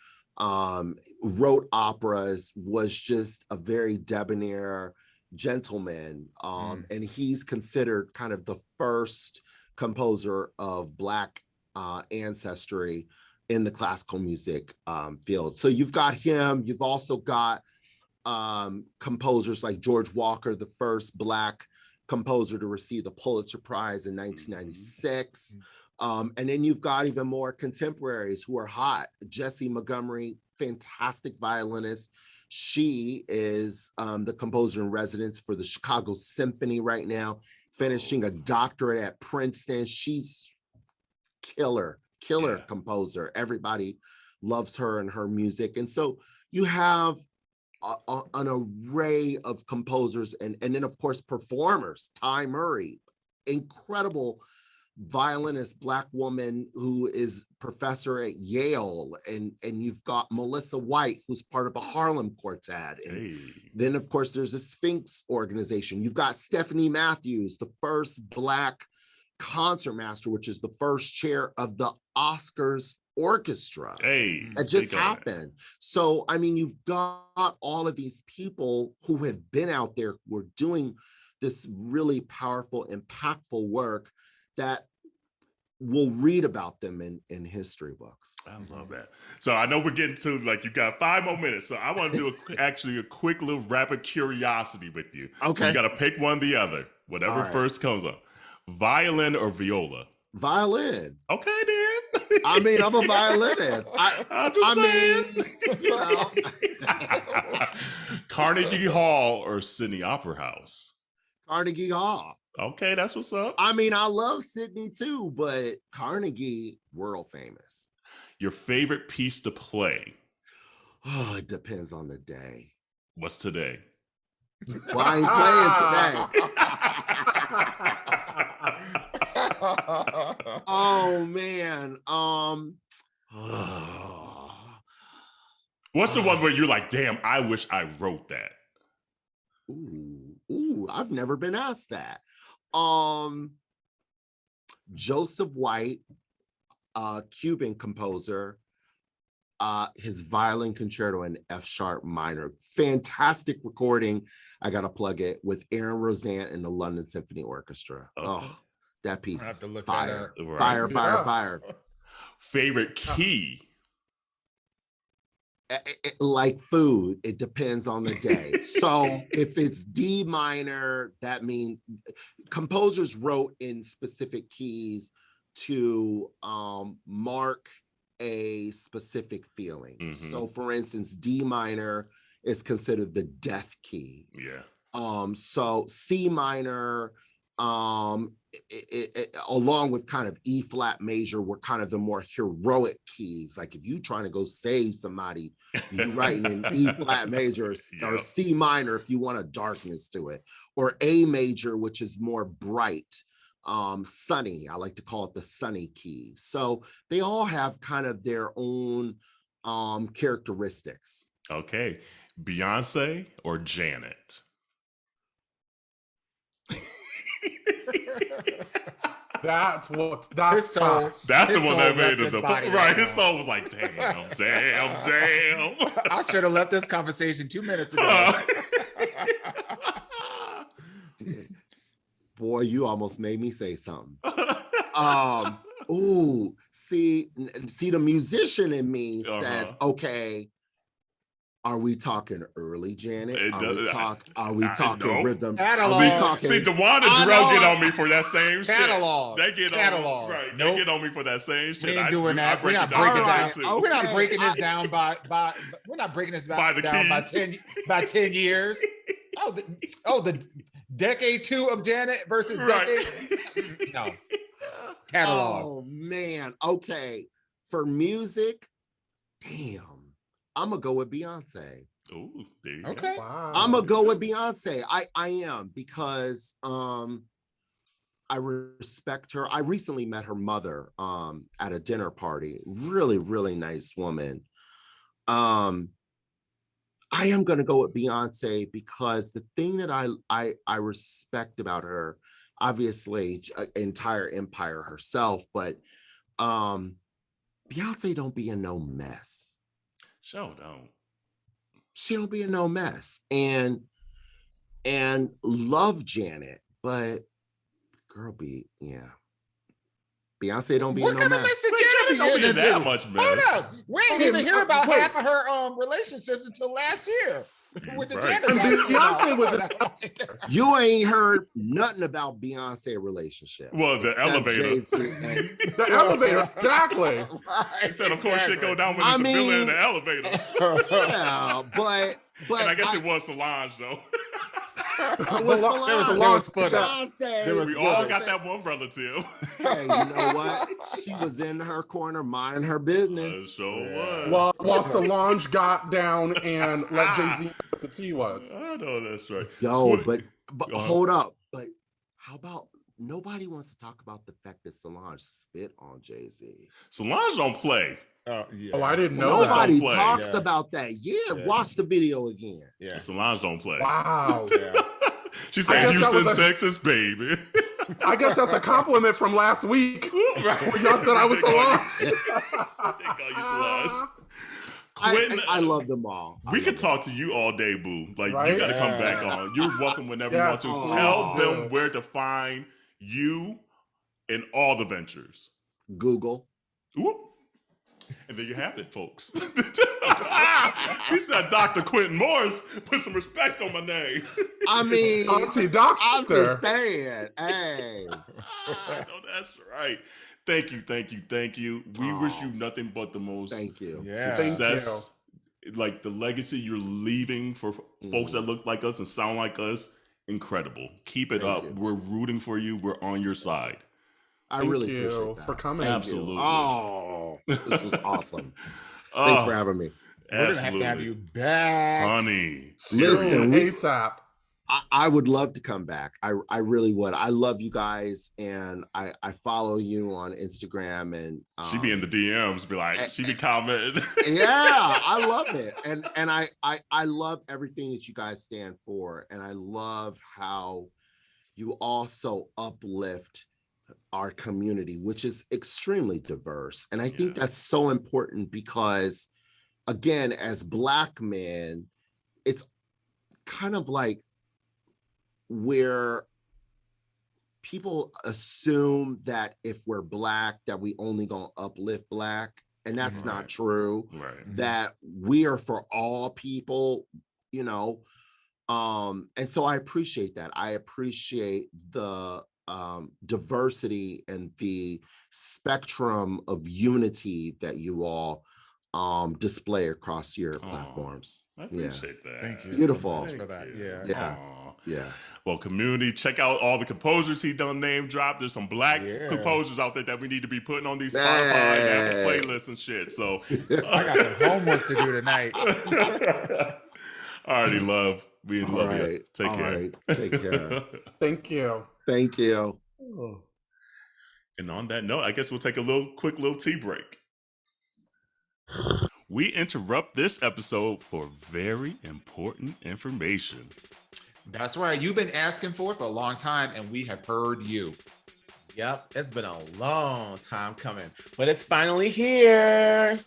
wrote operas, was just a very debonair gentleman. And he's considered kind of the first composer of Black ancestry in the classical music field. So you've got him. You've also got composers like George Walker, the first Black composer to receive the Pulitzer Prize in 1996. And then you've got even more contemporaries who are hot. Jessie Montgomery, fantastic violinist. She is the composer in residence for the Chicago Symphony right now, finishing a doctorate at Princeton. She's killer composer. Everybody loves her and her music. And so you have an array of composers and then of course performers. Ty Murray, incredible violinist Black woman who is professor at Yale, and you've got Melissa White, who's part of the Harlem Quartet. And then of course there's a Sphinx organization. You've got Stephanie Matthews, the first Black concertmaster, which is the first chair of the Oscars orchestra. That just happened. So I mean, you've got all of these people who have been out there, who are doing this really powerful, impactful work that we'll read about them in history books. I love that. So I know we're getting to, like, you got 5 more minutes. So I want to do actually a quick little rapid curiosity with you. Okay. So you got to pick one or the other, whatever first comes up. Violin or viola? Violin. Okay, then. I mean, I'm a violinist. I'm just saying. Mean, you know. Carnegie Hall or Sydney Opera House? Carnegie Hall. Okay, that's what's up. I mean, I love Sydney too, but Carnegie, world famous. Your favorite piece to play? Oh, it depends on the day. What's today? Well, I ain't playing today. Oh man. What's the one where you're like, damn, I wish I wrote that? Ooh, I've never been asked that. Joseph White, Cuban composer, his violin concerto in F sharp minor. Fantastic recording. I gotta plug it with Aaron Rosanne and the London Symphony Orchestra. Okay. Oh, that piece is fire. Right. Fire. Favorite key? Like food, it depends on the day. So if it's D minor, that means composers wrote in specific keys to mark a specific feeling. Mm-hmm. So for instance, D minor is considered the death key. Yeah. So C minor, along with kind of E flat major, were kind of the more heroic keys. Like if you're trying to go save somebody, you're writing in E flat major or C minor if you want a darkness to it, or A major, which is more bright, sunny. I like to call it the sunny key. So they all have kind of their own characteristics. Okay. Beyonce or Janet? That's the one that made it. Right, his soul was like, damn. I should have left this conversation 2 minutes ago. Boy, you almost made me say something. See, the musician in me says, okay, are we talking early Janet? Are we talking rhythm? See, Dewan and Jarrell get on me for that same shit. They get on me. Right. They get on me for that same shit. We ain't doing that. We're not breaking this down by we're not breaking this down by 10 years. The decade 2 of Janet versus decade. No. Catalog. Oh man. Okay. For music, damn. I'm gonna go with Beyonce. Oh, there you okay. Go. Wow. I'm gonna go with Beyonce. I am, because I respect her. I recently met her mother at a dinner party. Really, really nice woman. I am gonna go with Beyonce because the thing that I respect about her, obviously, entire empire herself, but Beyonce don't be in no mess. Sure don't. She don't be in no mess, and love Janet, but girl Beyonce don't be in no mess. What kind of mess did Janet don't be in that into? much mess. Hold up, we ain't even hear about half of her relationships until last year. With the Right. Beyonce was You ain't heard nothing about Beyonce relationship. Well, the elevator. the elevator, exactly. Right, He said, of course, shit go down when there's a villain in the elevator. Yeah, but and I guess it was Solange, though. There was a launch footage. We all got that one relative. Hey, you know what? She was in her corner, minding her business. Sure was. While Solange got down and let Jay-Z know what the tea was. I know that's right. Yo, but hold up. But how about nobody wants to talk about the fact that Solange spit on Jay-Z. Solange don't play. Oh, yeah. Oh, I didn't know Nobody Don't play. talks Yeah. about that. Yeah, Yeah. watch the video again. Yeah. Solange don't play. Wow. Yeah. She I said guess that Houston, was a- Texas, baby. I guess that's a compliment from last week. Right. When y'all said I was They call you- Solange. They call you Solange. Quinton, I love them all. we could talk to you all day, boo. Like, you Right? got to come back Yeah. on. You're welcome whenever Yes, you want to. please Tell do. them where to find you in all the ventures. Google. Whoop. And there you have it, folks. She said Dr. Quinton Morris. Put some respect on my name. I mean, Auntie I'm Doctor. just saying. Hey. No, that's right. Thank you. We wish you nothing but the most Thank you. Yeah. success, like the legacy you're leaving for folks that look like us and sound like us. Incredible. Keep it Thank up. you. We're rooting for you. We're on your side. I Thank really you appreciate that. for coming. Thank you. Absolutely. Oh, this was awesome. Oh, Thanks for having me. We're gonna have to have you back. honey. Listen, Soon, we- ASAP. I would love to come back. I really would. I love you guys, and I follow you on Instagram, and She be in the DMs, be like, she be commenting. yeah, I love it, and I love everything that you guys stand for, and I love how you also uplift our community, which is extremely diverse, and I think Yeah. that's so important because, again, as Black men, it's kind of like where people assume that if we're Black that we only gonna uplift Black, and that's Right. not true. Right. That we are for all people, you know. And so I appreciate that. I appreciate the diversity and the spectrum of unity that you all display across your Aw. platforms. I Yeah. appreciate that. Thank you. Beautiful. so much for that. Yeah. Yeah. Aw. Yeah. Well, community, check out all the composers he done name drop. There's some Black Yeah. composers out there that we need to be putting on these Spotify and Apple Hey. playlists and shit. So I got some homework to do tonight. Alrighty, love. We All love you. right. Take All care. right. Take care. Thank you. Thank you. And on that note, I guess we'll take a quick little tea break. We interrupt this episode for very important information. That's right. You've been asking for it for a long time, and we have heard you. Yep, it's been a long time coming, but it's finally here.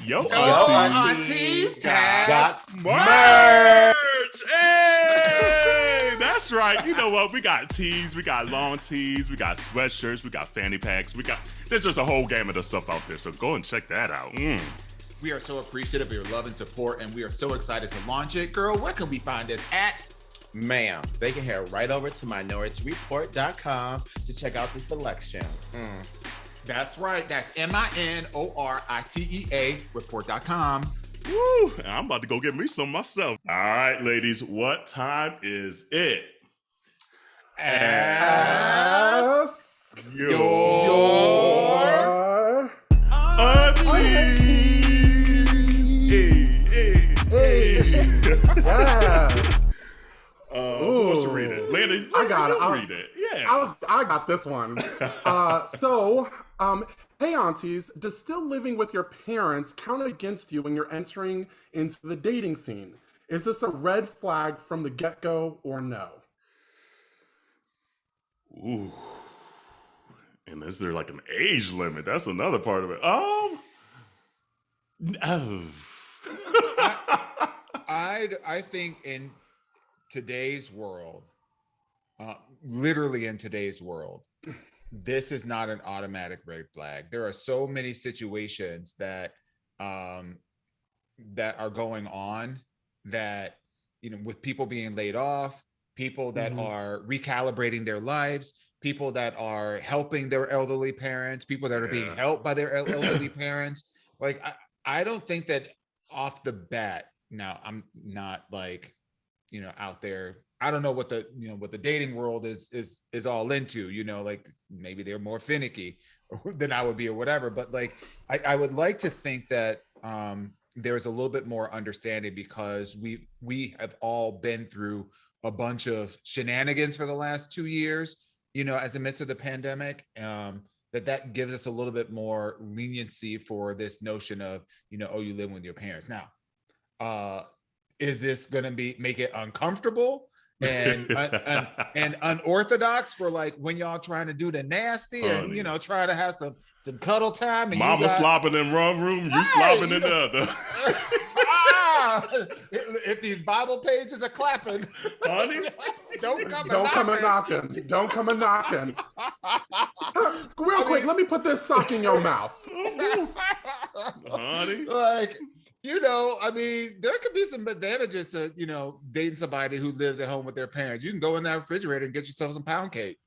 Yo, Yo, Aunteas Aunteas have Got merch! Hey! That's right. You know what? We got tees, we got long tees, we got sweatshirts, we got fanny packs, there's just a whole gamut of stuff out there. So go and check that out. We are so appreciative of your love and support, and we are so excited to launch it. Girl, where can we find it at? Ma'am, they can head right over to minorityReport.com to check out the selection. That's right. That's MINORITEA report.com. Woo! I'm about to go get me some myself. All right, ladies, what time is it? Ask Your Aunteas. Hey. Yeah. Who wants to read it? Landon, I got it. you read it. Yeah. I got this one. Hey aunties, does still living with your parents count against you when you're entering into the dating scene? Is this a red flag from the get-go or no? Ooh. And is there like an age limit? That's another part of it. No. I think in today's world, literally in today's world, this is not an automatic red flag. There are so many situations that that are going on that, you know, with people being laid off, people that are recalibrating their lives, people that are helping their elderly parents, people that are being helped by their elderly parents. Like, I don't think that off the bat. Now, I'm not like, you know, out there. I don't know what the, you know, what the dating world is all into, you know, like maybe they're more finicky than I would be or whatever. But like, I would like to think that there's a little bit more understanding because we have all been through a bunch of shenanigans for the last 2 years. as a midst of the pandemic, that gives us a little bit more leniency for this notion of, oh, you live with your parents. Now, is this going to make it uncomfortable and unorthodox for like when y'all trying to do the nasty and try to have some cuddle time? And Mama slopping in one room, you slopping in the other. If these Bible pages are clapping, honey, don't come a knocking. Don't come a knocking. Real quick, let me put this sock in your mouth, honey. Like, there could be some advantages to, dating somebody who lives at home with their parents. You can go in that refrigerator and get yourself some pound cake.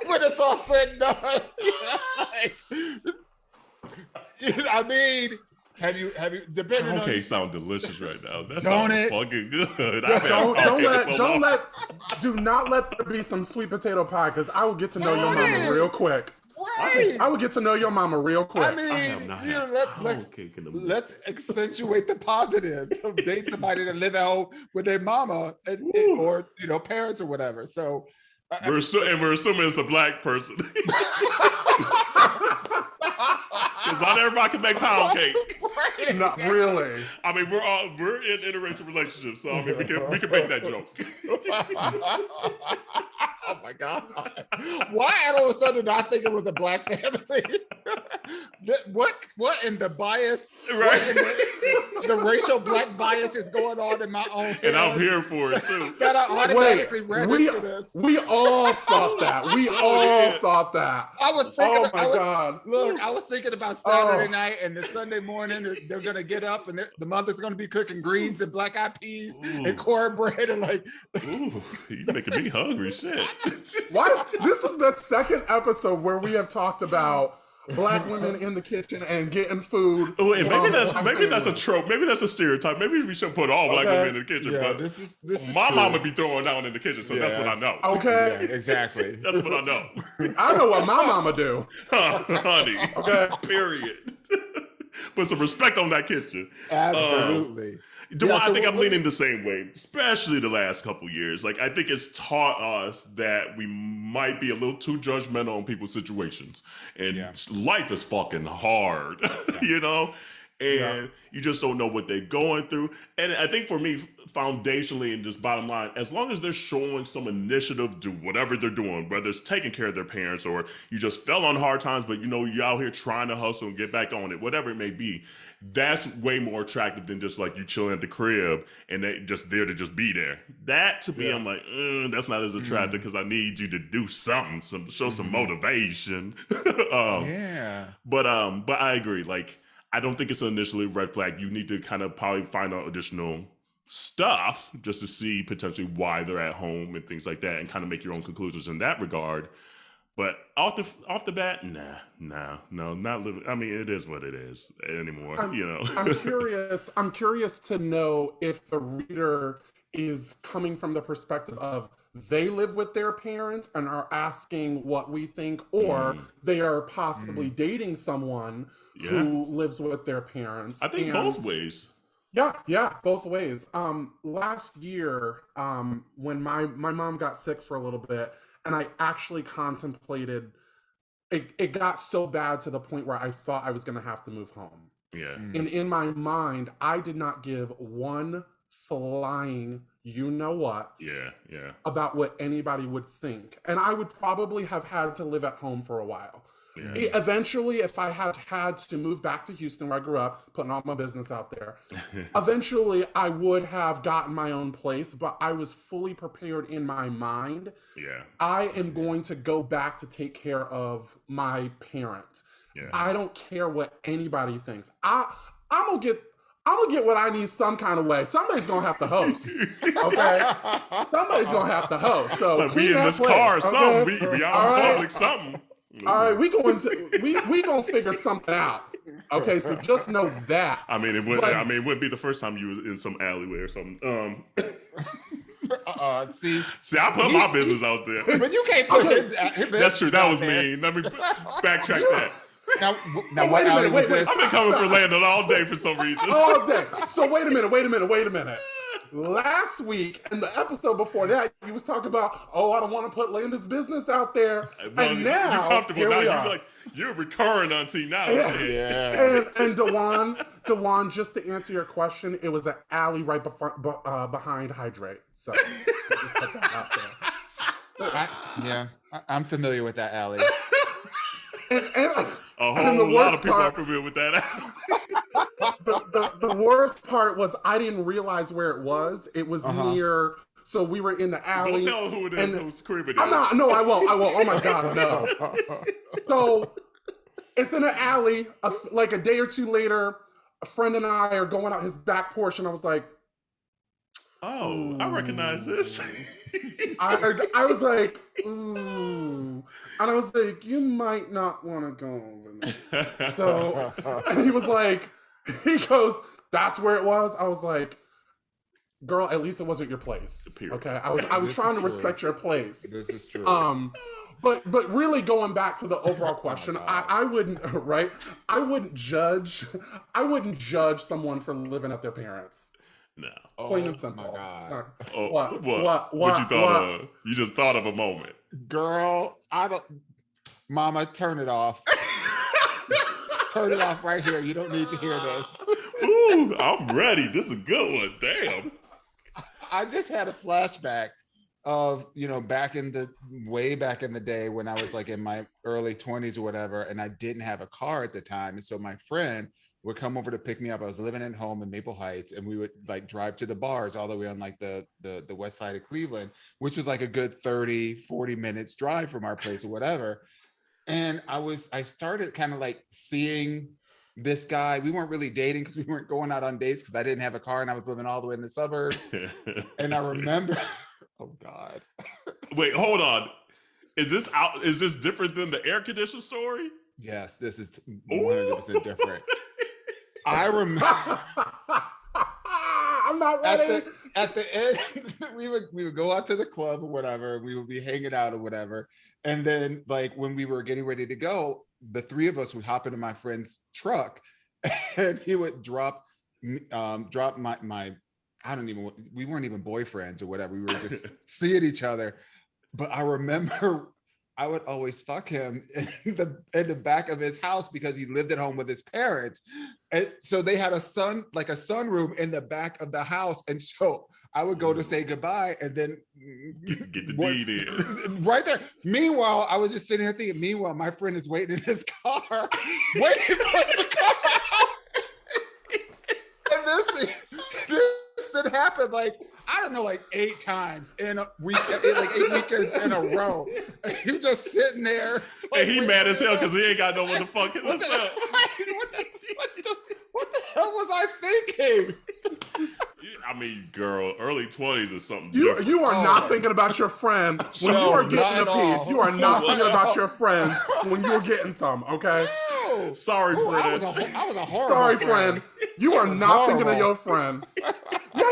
When it's all said and done. Have you depending on... Okay, sound delicious right now. That sounds fucking good. Do not let there be some sweet potato pie, because I will get to know your mama real quick. Right. I will get to know your mama real quick. Let's accentuate the positives of dating somebody that live at home with their mama or parents or whatever. So we're assuming it's a Black person. Because not everybody can make pound cake. Right, not really. I mean, we're in interracial relationships, so I mean, we can make that joke. Oh my God! Why all of a sudden did I think it was a Black family? What in the bias? Right. The racial Black bias is going on in my own head. And I'm here for it too. That I automatically read into this. We all thought that. We all thought that. I was thinking. Oh my God! Look, I was thinking about Saturday night and the Sunday morning. They're gonna get up and the mother's gonna be cooking greens and black eyed peas and cornbread and like. Ooh, you making me hungry, shit. What? This is the second episode where we have talked about Black women in the kitchen and getting food. Oh, and maybe that's a trope. Maybe that's a stereotype. Maybe we shouldn't put all Black women in the kitchen. Yeah, but this is my true. mama be throwing down in the kitchen, so that's what I know. Okay, yeah, exactly. That's what I know. I know what my mama do, honey. Okay, period. Put some respect on that kitchen. Absolutely. I think I'm leaning the same way, especially the last couple years. Like, I think it's taught us that we might be a little too judgmental on people's situations. And life is fucking hard, And you just don't know what they're going through. And I think for me, foundationally and just bottom line, as long as they're showing some initiative, do whatever they're doing, whether it's taking care of their parents or you just fell on hard times, but you're out here trying to hustle and get back on it, whatever it may be, that's way more attractive than just like you chilling at the crib and they just there to just be there. That to me, I'm like, that's not as attractive because I need you to do something, show some motivation. But I agree. Like, I don't think it's initially a red flag. You need to kind of probably find out additional stuff just to see potentially why they're at home and things like that and kind of make your own conclusions in that regard. But off the bat, no, not living. I mean, it is what it is anymore, I'm curious to know if the reader is coming from the perspective of they live with their parents and are asking what we think, or they are possibly dating someone who lives with their parents. I think both ways. Yeah, both ways. Last year, when my mom got sick for a little bit, and I actually contemplated, it got so bad to the point where I thought I was going to have to move home. Yeah. And in my mind, I did not give one flying what about what anybody would think. And I would probably have had to live at home for a while. Yeah. Eventually, if I had to move back to Houston where I grew up, putting all my business out there, eventually I would have gotten my own place, but I was fully prepared in my mind. Yeah. I am going to go back to take care of my parent. Yeah. I don't care what anybody thinks. I'm gonna get what I need some kind of way. Somebody's gonna have to host. Okay? Somebody's gonna have to host. So like we in this place, car or something. We out in public something. All right, we gonna figure something out. Okay, so just know that. I mean, it wouldn't be the first time you was in some alleyway or something. See, I put my business out there. But you can't put his That's true. That was mean. Let me backtrack that. Now wait a minute. I've been coming for Landon all day for some reason. All day. So wait a minute. last week and the episode before that, you was talking about, oh, I don't want to put Landa's business out there. Well, and now, you're comfortable now. You're Like, you're a recurring auntie now. Yeah. And Dewan, just to answer your question, it was an alley right behind Hydrate. So, just put that out there. I'm familiar with that alley. And a whole lot of people are familiar with that alley. The worst part was I didn't realize where it was. It was near. So we were in the alley. Don't tell who it is, whose crib it is. I'm not. No, I won't. Oh my God, no. So it's in an alley. Like a day or two later, a friend and I are going out his back porch, and I was like, "Oh, I recognize this." I was like, "Ooh," and I was like, "You might not want to go over there." So, and he was like, he goes, "That's where it was." I was like, "Girl, at least it wasn't your place." Okay, I was trying to respect your place. This is true. But really going back to the overall question, I wouldn't right. I wouldn't judge someone for living at their parents. No. Plain and simple. My God. What you thought of? You just thought of a moment. Girl, Mama, turn it off. Turn it off right here. You don't need to hear this. Ooh, I'm ready. This is a good one. Damn. I just had a flashback of, way back in the day when I was like in my early 20s or whatever, and I didn't have a car at the time. And so my friend would come over to pick me up. I was living at home in Maple Heights, and we would like drive to the bars all the way on like the west side of Cleveland, which was like a good 30-40 minutes drive from our place or whatever. And I started kind of like seeing this guy. We weren't really dating because we weren't going out on dates because I didn't have a car and I was living all the way in the suburbs. And I remember, oh God. Wait, hold on. Is this different than the air conditioner story? Yes, this is 100% different. I remember. I'm not ready. At the end, we would go out to the club or whatever. We would be hanging out or whatever. And then, like, when we were getting ready to go, the three of us would hop into my friend's truck, and he would drop my. We weren't even boyfriends or whatever. We were just seeing each other. But I remember I would always fuck him in the back of his house because he lived at home with his parents. And so they had a sunroom in the back of the house. And so I would go to say goodbye and then get the deed in. Right there. Meanwhile, I was just sitting here thinking, my friend is waiting in his car, waiting for us to come out. And this did happen like 8 times in a week, like 8 weekends in a row. And he was just sitting there. Like, and he mad as hell because he ain't got no one to fuck himself. What the hell was I thinking? I mean, girl, early 20s is something different. You are not thinking about your friend when you are getting a piece. You are not thinking about your friend when you are getting some, okay? No. Sorry, friend. I was a horrible Sorry, friend. You are not thinking of your friend.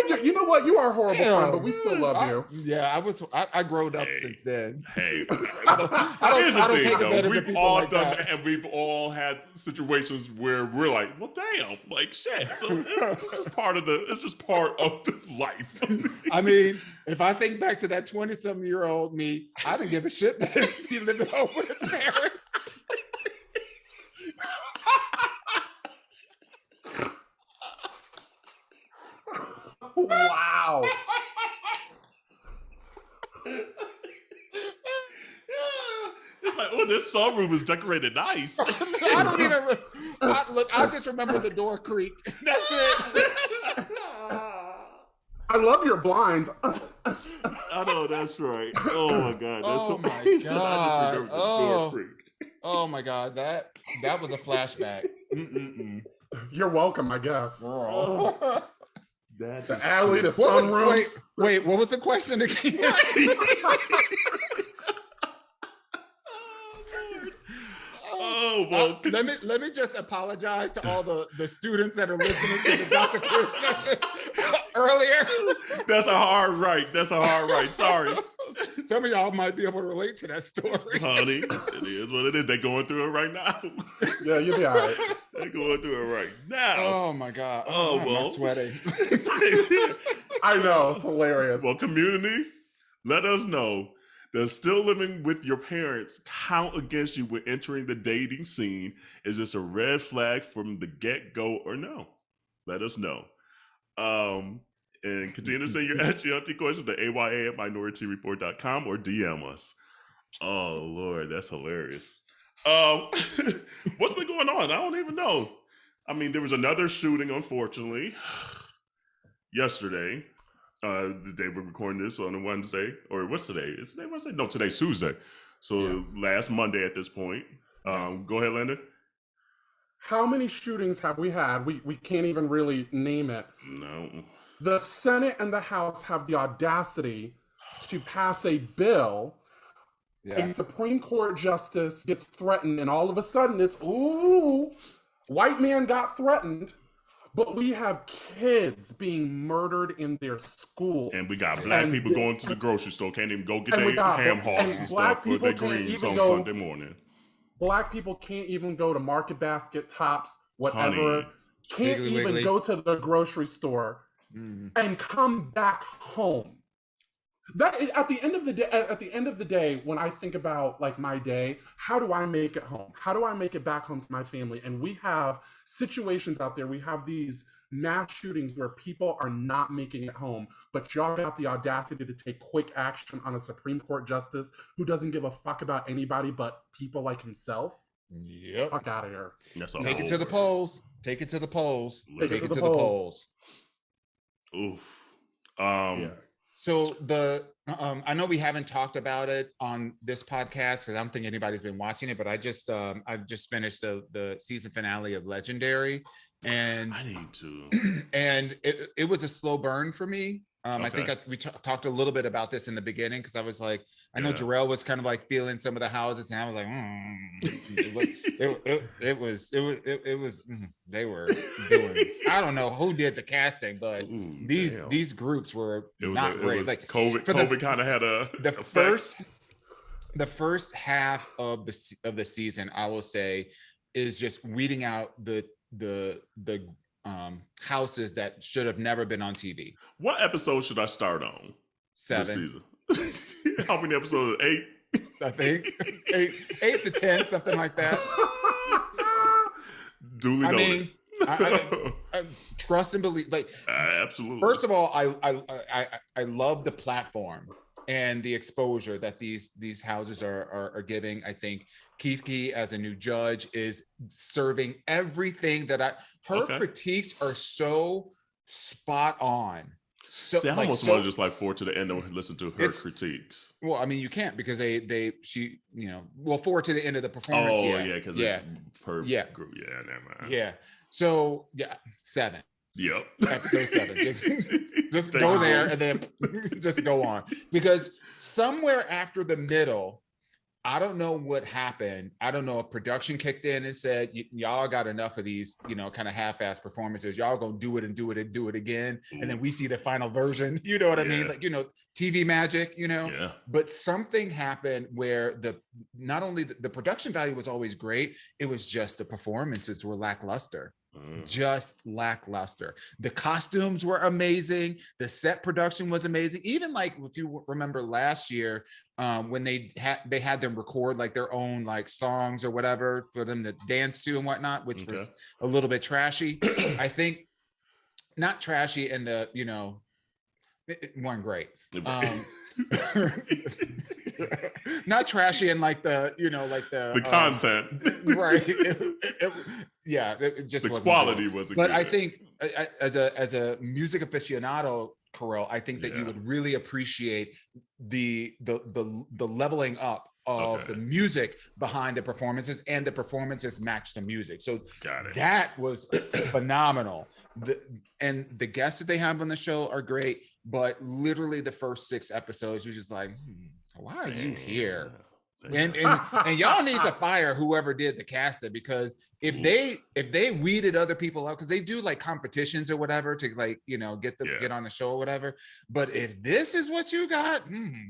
Yeah, you know what? You are a horrible friend, but we still love you. Yeah, I growed up since then. Hey, I don't take advantage of people like that. And we've all had situations where we're like, well, damn, like shit. So it's just part of the life. I mean, if I think back to that 20-something-year-old me, I didn't give a shit that he lived at home with his parents. Wow. It's like, oh, this sunroom is decorated nice. I don't even look. I just remember the door creaked. That's it. I love your blinds. I know, that's right. Oh my god. Oh my god. Oh my god. That was a flashback. You're welcome, I guess. The alley, the sunroom. Wait, what was the question again? Oh, well. Let me just apologize to all the students that are listening to the Dr. Quiz session earlier. That's a hard right. Sorry. Some of y'all might be able to relate to that story. Honey, it is what it is. They're going through it right now. Yeah, you'll be all right. They're going through it right now. Oh my god. Oh, well. I'm sweating. I know, it's hilarious. Well, community, let us know. Does still living with your parents count against you when entering the dating scene? Is this a red flag from the get-go or no? Let us know. And continue to send your Ask Yo Auntie questions to aya@minoriteareport.com or DM us. Oh, Lord, that's hilarious. What's been going on? I don't even know. I mean, there was another shooting, unfortunately, yesterday. The day we're recording this on a Wednesday, or what's today? Is today Wednesday? No, today's Tuesday. So last Monday at this point. Go ahead, Landon. How many shootings have we had? We can't even really name it. No. The Senate and the House have the audacity to pass a bill. A Supreme Court justice gets threatened, and all of a sudden it's, ooh, white man got threatened. But we have kids being murdered in their schools. And we got black people going to the grocery store, can't even go get their ham hocks and stuff for their greens on Sunday morning. Black people can't even go to Market Basket, Tops, whatever. Can't Wiggly, even wiggly. go to the grocery store and come back home. That at the end of the day, when I think about like my day, how do I make it home? How do I make it back home to my family? And we have situations out there. We have these mass shootings where people are not making it home, but y'all got the audacity to take quick action on a Supreme Court justice who doesn't give a fuck about anybody but people like himself. Yep. Fuck out of here. That's all Take it to the polls. Take it to the polls. Take Take it it to to the the polls. polls. Oof. So I know we haven't talked about it on this podcast because I don't think anybody's been watching it, but I just finished the season finale of Legendary, and I need to. and it was a slow burn for me. I Okay. think we talked a little bit about this in the beginning because I was like, I know Yeah. Jarrell was kind of like feeling some of the houses, and I was like, they were doing. I don't know who did the casting, but Ooh, these groups were not great. Like COVID kind of had a the first half of the season, I will say, is just weeding out the houses that should have never been on TV. What episode should I start on? 7. This season. How many episodes? 8? I think 8 to 10, something like that. Duly I noted. mean, I trust and believe. Like, absolutely. first of all, I love the platform and the exposure that these houses are giving. I think Kiki as a new judge is serving everything that her critiques are so spot on. So see, I almost want to just like forward to the end and listen to her critiques. Well, I mean, you can't because forward to the end of the performance. Oh yeah, because it's per group. Yeah, never mind. Yeah. So 7. Yep. Episode 7. Just go there and then just go on. Because somewhere after the middle, I don't know what happened. I don't know if production kicked in and said, y'all got enough of these, kind of half-ass performances. Y'all gonna do it and do it and do it again. And then we see the final version. You know what I mean? Like, TV magic, Yeah. But something happened where not only the production value was always great, it was just the performances were lackluster. Just lackluster. The costumes were amazing. The set production was amazing. Even like if you remember last year, when they had them record like their own like songs or whatever for them to dance to and whatnot, which was a little bit trashy. I think not trashy and it weren't great. Not trashy and like the content, right? It just the wasn't quality good. wasn't. But good. I think as a music aficionado, Carell, I think that you would really appreciate the leveling up of the music behind the performances, and the performances match the music. So that was phenomenal. And the guests that they have on the show are great, but literally the first 6 episodes, you're just like, why are you here? And y'all need to fire whoever did the casting, because if they weeded other people out, because they do like competitions or whatever to like get on the show or whatever. But if this is what you got,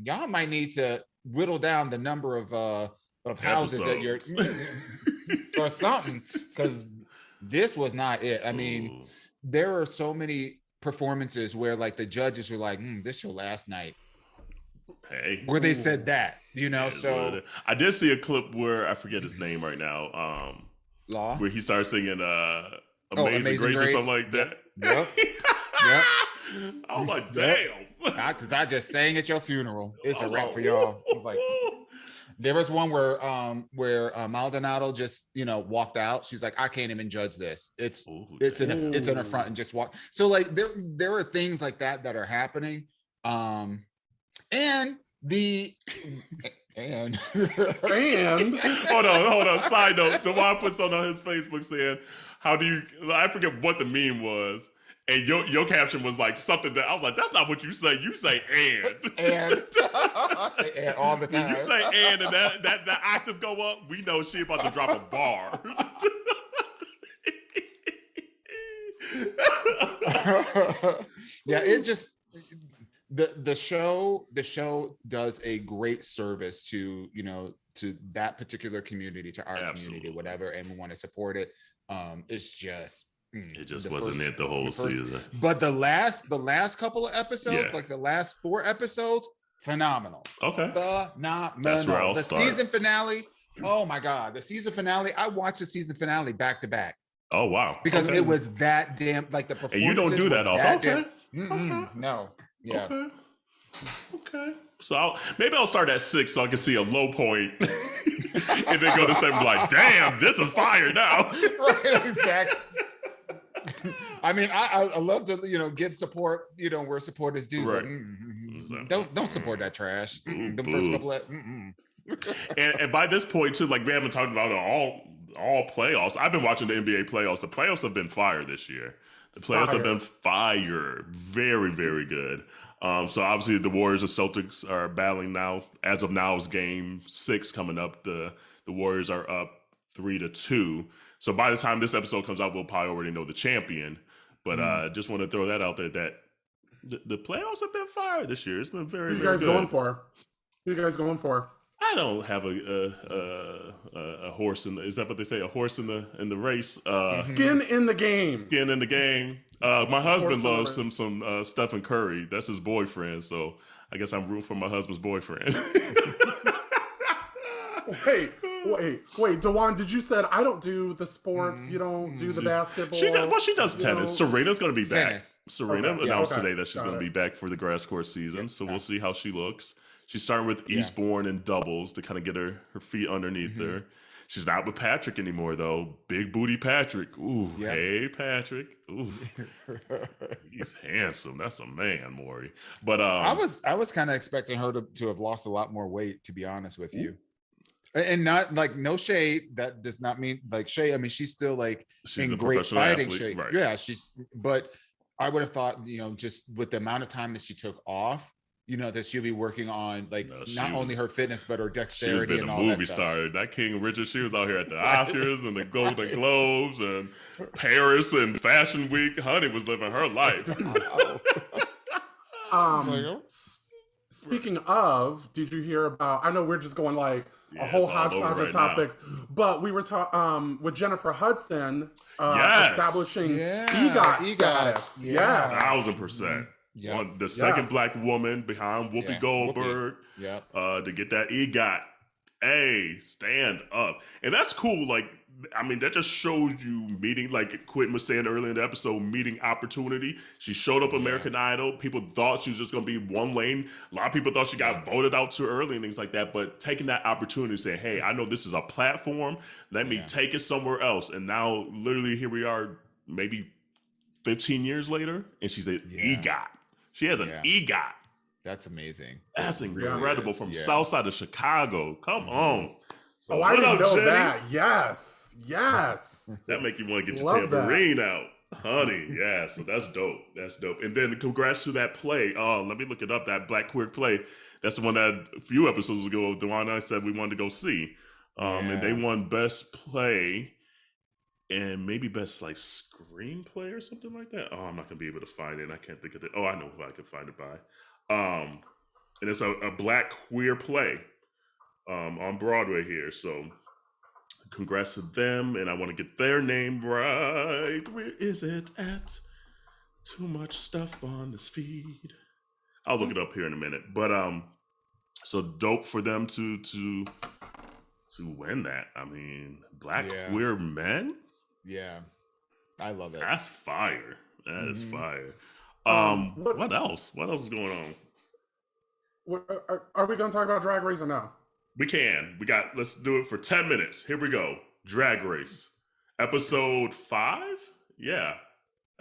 y'all might need to whittle down the number of houses that you're or something, because this was not it. I mean, there are so many performances where like the judges were like, this your last night. Hey, where they said that, you know. So I did see a clip where I forget his name right now. Law, where he started singing Amazing Grace or something like that. Yep. I was like, damn. Because I just sang at your funeral. It's a wrap for y'all. I was like, there was one where Maldonado just walked out. She's like, I can't even judge this. It's in the front and just walk. So like there are things like that are happening. And hold on. Side note, Dewan put something on his Facebook saying, "How do you?" I forget what the meme was, and your caption was like something that I was like, "That's not what you say. You say and and all the time. When you say and that octave go up, we know she about to drop a bar." Yeah, it just. The show does a great service to that particular community, to our community, whatever, and we want to support it. It's just it just wasn't it the whole season. But the last couple of episodes, like the last 4 episodes, phenomenal. Okay. Phenomenal. That's where I'll start. Season finale. Oh my God, the season finale. I watched the season finale back to back. Oh wow. Because it was that damn like the performance. And you don't do that often. Okay. No. Yeah. Okay. So maybe I'll start at 6 so I can see a low point, and then go to 7. Like, damn, this is fire now. Right. Exactly. I mean, I love to give support where support is due. Right. But, don't support that trash. The first couple of. And by this point too, like we haven't talked about all playoffs. I've been watching the NBA playoffs. The playoffs have been fire this year. The playoffs have been fire. Very, very good. So obviously the Warriors and Celtics are battling now. As of now, it's game 6 coming up. The Warriors are up 3-2. So by the time this episode comes out, we'll probably already know the champion. But just want to throw that out there that the playoffs have been fire this year. It's been very, very good. Who you guys going for? I don't have a horse in the, is that what they say? A horse in the race? Skin in the game. Skin in the game. My husband loves some Stephen Curry. That's his boyfriend. So I guess I'm rooting for my husband's boyfriend. Wait, Dewan, did you said I don't do the sports? You don't do the basketball? She does tennis. Serena's going to be back. Tennis. Serena announced today that she's going to be back for the grass court season. So we'll see how she looks. She's starting with Eastbourne and doubles to kind of get her feet underneath her. She's not with Patrick anymore, though. Big booty Patrick. Ooh, hey, Patrick. Ooh, he's handsome. That's a man, Maury. But I was kind of expecting her to have lost a lot more weight, to be honest with you. And not like no shade. That does not mean like shade. I mean, she's still like she's in a great fighting athlete, shape. right. Yeah, but I would have thought, just with the amount of time that she took off, that she'll be working on not only her fitness but her dexterity and all that. She was been a movie star. That King Richard, she was out here at the Oscars and the Golden Globes and Paris and Fashion Week. Honey was living her life. Speaking of, did you hear about? I know we're just going like a whole hodgepodge of topics, but we were talking with Jennifer Hudson establishing EGOT status. Yes. 1,000%. Yeah. The second black woman behind Whoopi Goldberg. Yeah. To get that EGOT. Hey, stand up. And that's cool. Like, I mean, that just shows you meeting, like Quinton was saying earlier in the episode, meeting opportunity. She showed up American Idol. People thought she was just going to be one lane. A lot of people thought she got voted out too early and things like that. But taking that opportunity to say, hey, I know this is a platform. Let me take it somewhere else. And now, literally, here we are, maybe 15 years later, and she's an EGOT. She has an EGOT. That's amazing. That's incredible. From south side of Chicago. Come on. So I didn't know that. Yes. That make you want to get your tambourine out. Honey, so that's dope. And then congrats to that play. Let me look it up. That Black Queer play. That's the one that a few episodes ago, Dewan and I said we wanted to go see. And they won best play and maybe best like screenplay or something like that. Oh, I'm not gonna be able to find it. I can't think of it. Oh, I know who I can find it by. And it's a Black Queer play on Broadway here. So congrats to them, and I want to get their name right. Where is it at? Too much stuff on this feed. I'll look it up here in a minute. But so dope for them to win that. I mean, black queer men. Yeah, I love it. That's fire. That is fire. What else? What else is going on? Are we going to talk about Drag Race or no? We can. Let's do it for 10 minutes. Here we go. Drag Race. Episode 5? Yeah.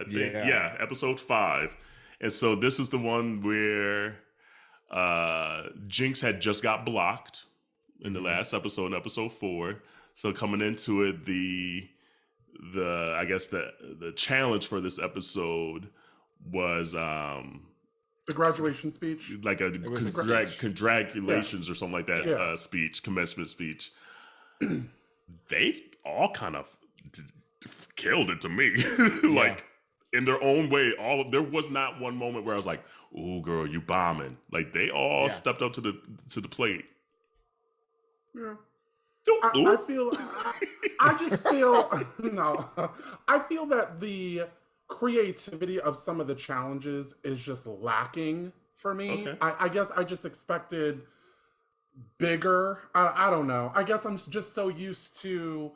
I think. Yeah, episode 5. And so this is the one where Jinx had just got blocked in the last episode, in episode 4. So coming into it, the I guess the challenge for this episode was the graduation speech, like congratulations or something like that. Speech, commencement speech. They all kind of killed it to me. Like in their own way. There was not one moment where I was like, "Ooh, girl, you bombing!" Like they all stepped up to the plate. Yeah. I feel. I just feel no. I feel that the creativity of some of the challenges is just lacking for me. Okay. I guess I just expected bigger. I don't know. I guess I'm just so used to,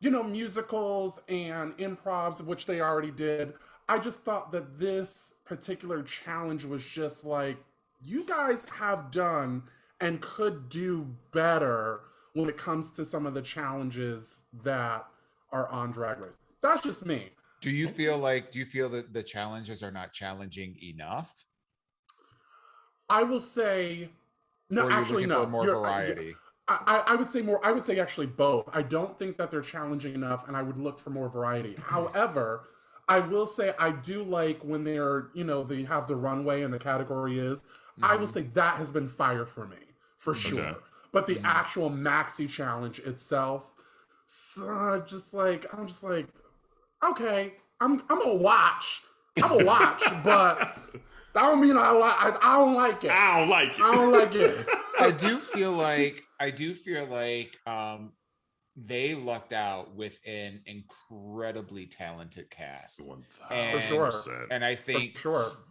musicals and improvs, which they already did. I just thought that this particular challenge was just like, you guys have done and could do better when it comes to some of the challenges that are on Drag Race. That's just me. Do you feel that the challenges are not challenging enough? I will say, no, actually, no. More variety. I would say more. I would say actually both. I don't think that they're challenging enough, and I would look for more variety. However, I will say I do like when they're, they have the runway and the category is. I will say that has been fire for me, for sure. Okay. But the actual maxi challenge itself, I'm just like, okay, I'm gonna watch, but that don't mean I don't like it. I don't like it. I do feel like they lucked out with an incredibly talented cast. 1,000%. For sure. And I think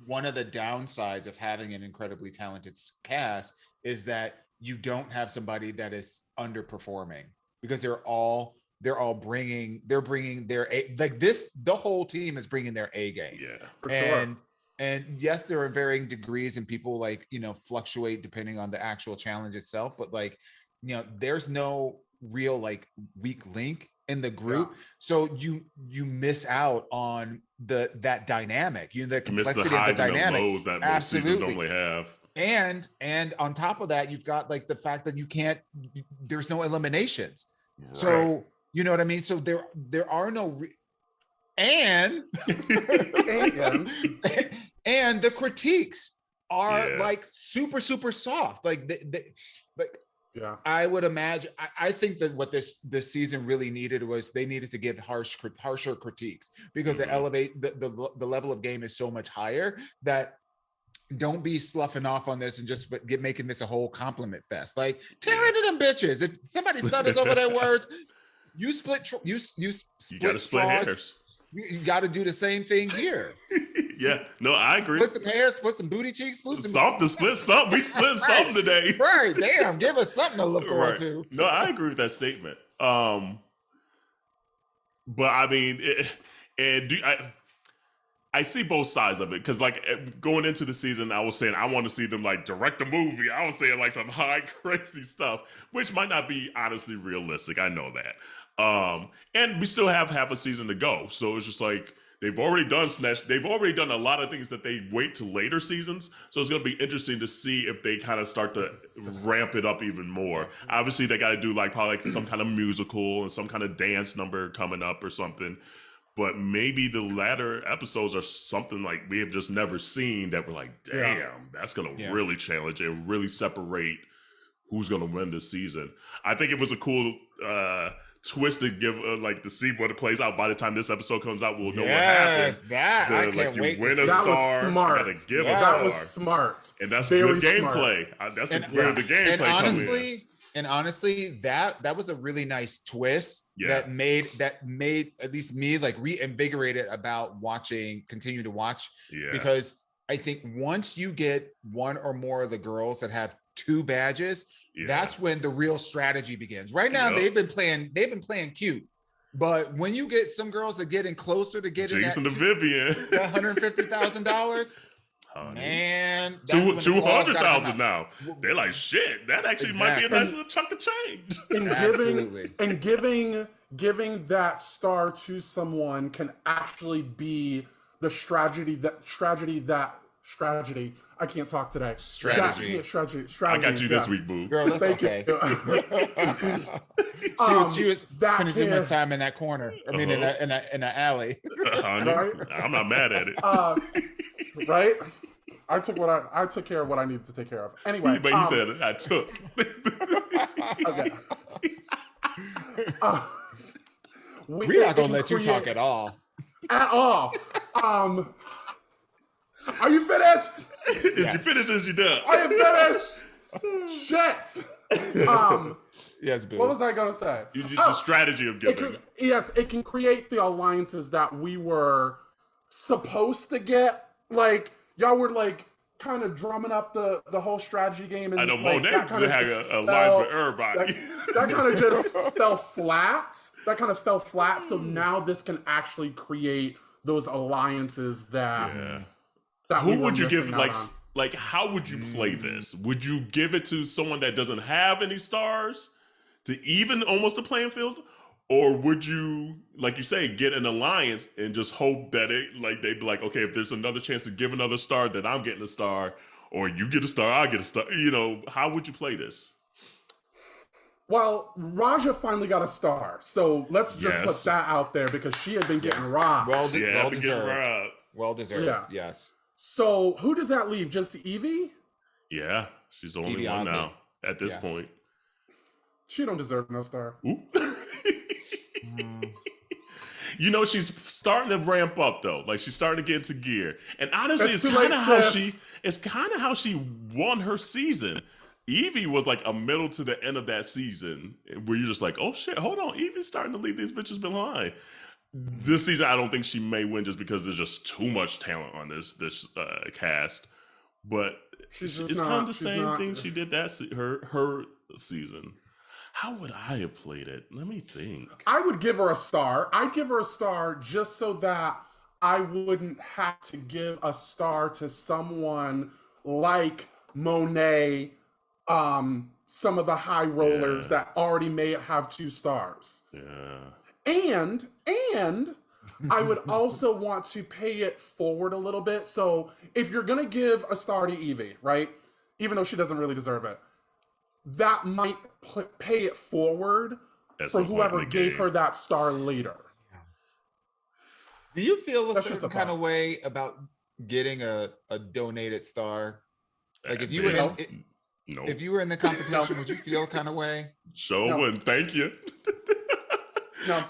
one of the downsides of having an incredibly talented cast is that you don't have somebody that is underperforming, because they're bringing their the whole team is bringing their A game. Yeah, for sure. And yes, there are varying degrees and people fluctuate depending on the actual challenge itself. But there's no real weak link in the group. Yeah. So you miss out on that dynamic, the complexity of the dynamic. And the lows that most seasons don't really have. And on top of that, you've got the fact that there's no eliminations. Right. So, you know what I mean? So there are no and the critiques are super, super soft. I would imagine. I think that what this season really needed was they needed to give harsher critiques, because they elevate the level of game is so much higher that don't be sloughing off on this and just making this a whole compliment fest. Tear into them bitches. If somebody stutters over their words, you gotta split hairs. You got to do the same thing here. Yeah, no, I agree. Split some hairs, split some booty cheeks, split something. We split something today. Right, damn, give us something to look forward to. No, I agree with that statement. But I mean, I see both sides of it, because going into the season, I was saying I want to see them direct a movie. I was saying some high crazy stuff, which might not be honestly realistic. I know that. And we still have half a season to go, so it's just they've already done Snatch. They've already done a lot of things that they wait to later seasons. So it's going to be interesting to see if they kind of start to ramp it up even more. Obviously, they got to do probably some kind of musical and some kind of dance number coming up or something. But maybe the latter episodes are something we have just never seen, that we're damn, that's going to really challenge and really separate who's going to win this season. I think it was a cool twist to give to see what it plays out. By the time this episode comes out, we'll know what happened. I can't wait. That was smart. That was smart. And that's very good gameplay. That's where the gameplay comes in. And honestly, that was a really nice twist that made at least me like reinvigorated about continue to watch. Yeah. Because I think once you get one or more of the girls that have 2 badges, that's when the real strategy begins. Right now, they've been playing cute. But when you get some girls that getting closer to getting Jason to Vivian, $150,000, man, $200,000 now. They're like, shit, that actually might be a nice little chunk of change. And giving that star to someone can actually be the strategy. I can't talk today. Strategy. I got you this week, boo. Girl, that's okay. She was spending too much time in that corner. I mean, in the alley. Honey, right? I'm not mad at it. Right? I took care of what I needed to take care of. Anyway, but he said I took. Okay. We're not gonna let you talk at all. At all. Are you finished? Is you finished? Is you done? I am finished. Shit. Yes, Bill. What was I gonna say? You just the strategy of giving. It can create the alliances that we were supposed to get. Like y'all were like kind of drumming up the whole strategy game, and I know like, Monet had a line for everybody. That kind of just fell flat. So now this can actually create those alliances that. Yeah. That who would you give like how would you play Mm. this? Would you give it to someone that doesn't have any stars to even almost the playing field? Or would you, like you say, get an alliance and just hope that they'd be like, okay, if there's another chance to give another star, then I'm getting a star, or you get a star, I get a star. You know, how would you play this? Well, Raja finally got a star, so let's just put that out there because she had been getting robbed. Well deserved. Well deserved. Yeah. Yes. So who does that leave? Just Evie? Yeah, she's the only one now at this point. She don't deserve no star. You know, she's starting to ramp up though. Like she's starting to get into gear. And honestly, it's kind of how she won her season. Evie was like a middle to the end of that season where you're just like, oh shit, hold on. Evie's starting to leave these bitches behind. This season, I don't think she may win just because there's just too much talent on this cast. But it's kind of the same thing she did her season. How would I have played it? Let me think. I would give her a star. I'd give her a star just so that I wouldn't have to give a star to someone like Monet, some of the high rollers that already may have 2 stars. Yeah. And I would also want to pay it forward a little bit. So if you're going to give a star to Evie, right? Even though she doesn't really deserve it, that might pay it forward for whoever gave her that star later. Do you feel a certain kind of way about getting a donated star? Like if you were if you were in the competition, would you feel kind of way? Sure wouldn't. Thank you. No.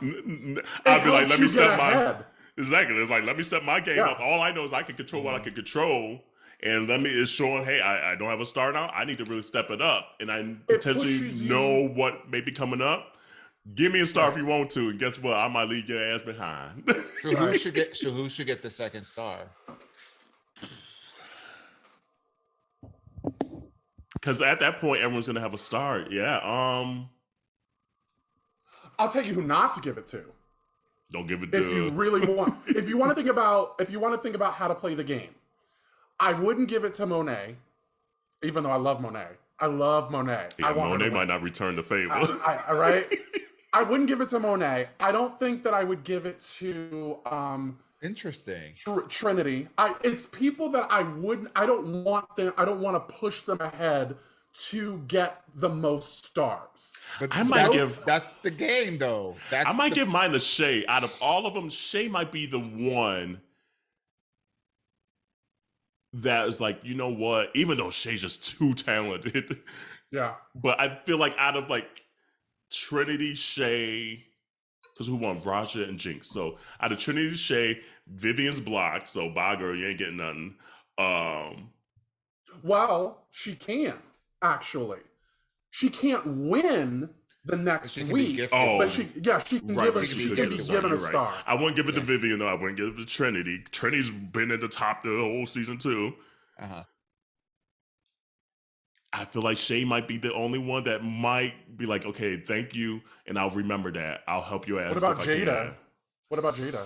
I'd be like, let me step my exactly. It's like let me step my game up. All I know is I can control what I can control, and it's showing. Hey, I don't have a star now. I need to really step it up, and I potentially know what may be coming up. Give me a star if you want to, and guess what? I might leave your ass behind. So who should get? So who should get the second star? Because at that point, everyone's gonna have a star. Yeah. I'll tell you who not to give it to. Don't give it to. If you really want, if you want to think about how to play the game, I wouldn't give it to Monet, even though I love Monet. Yeah, Monet might not return the favor. Right? I wouldn't give it to Monet. I don't think that I would give it to interesting Trinity. It's people that I don't want to push them ahead to get the most stars. But that's the game though. I might give mine to Shay. Out of all of them, Shay might be the one that is like, you know what? Even though Shay's just too talented. Yeah. But I feel like out of like Trinity, Shay, because who won? Raja and Jinx. So out of Trinity, Shay, Vivian's blocked. So bye girl, you ain't getting nothing. Well, she can actually. she can't win the next She can be week. gifted. Oh, But she can right, give but she can be you're given a right. star. I wouldn't give it to Yeah. Vivian though. I wouldn't give it to Trinity. Trinity's been in the top the whole season too. Uh-huh. I feel like Shay might be the only one that might be like, okay, thank you, and I'll remember that. I'll help you out. What about if I Jada? can. What about Jada?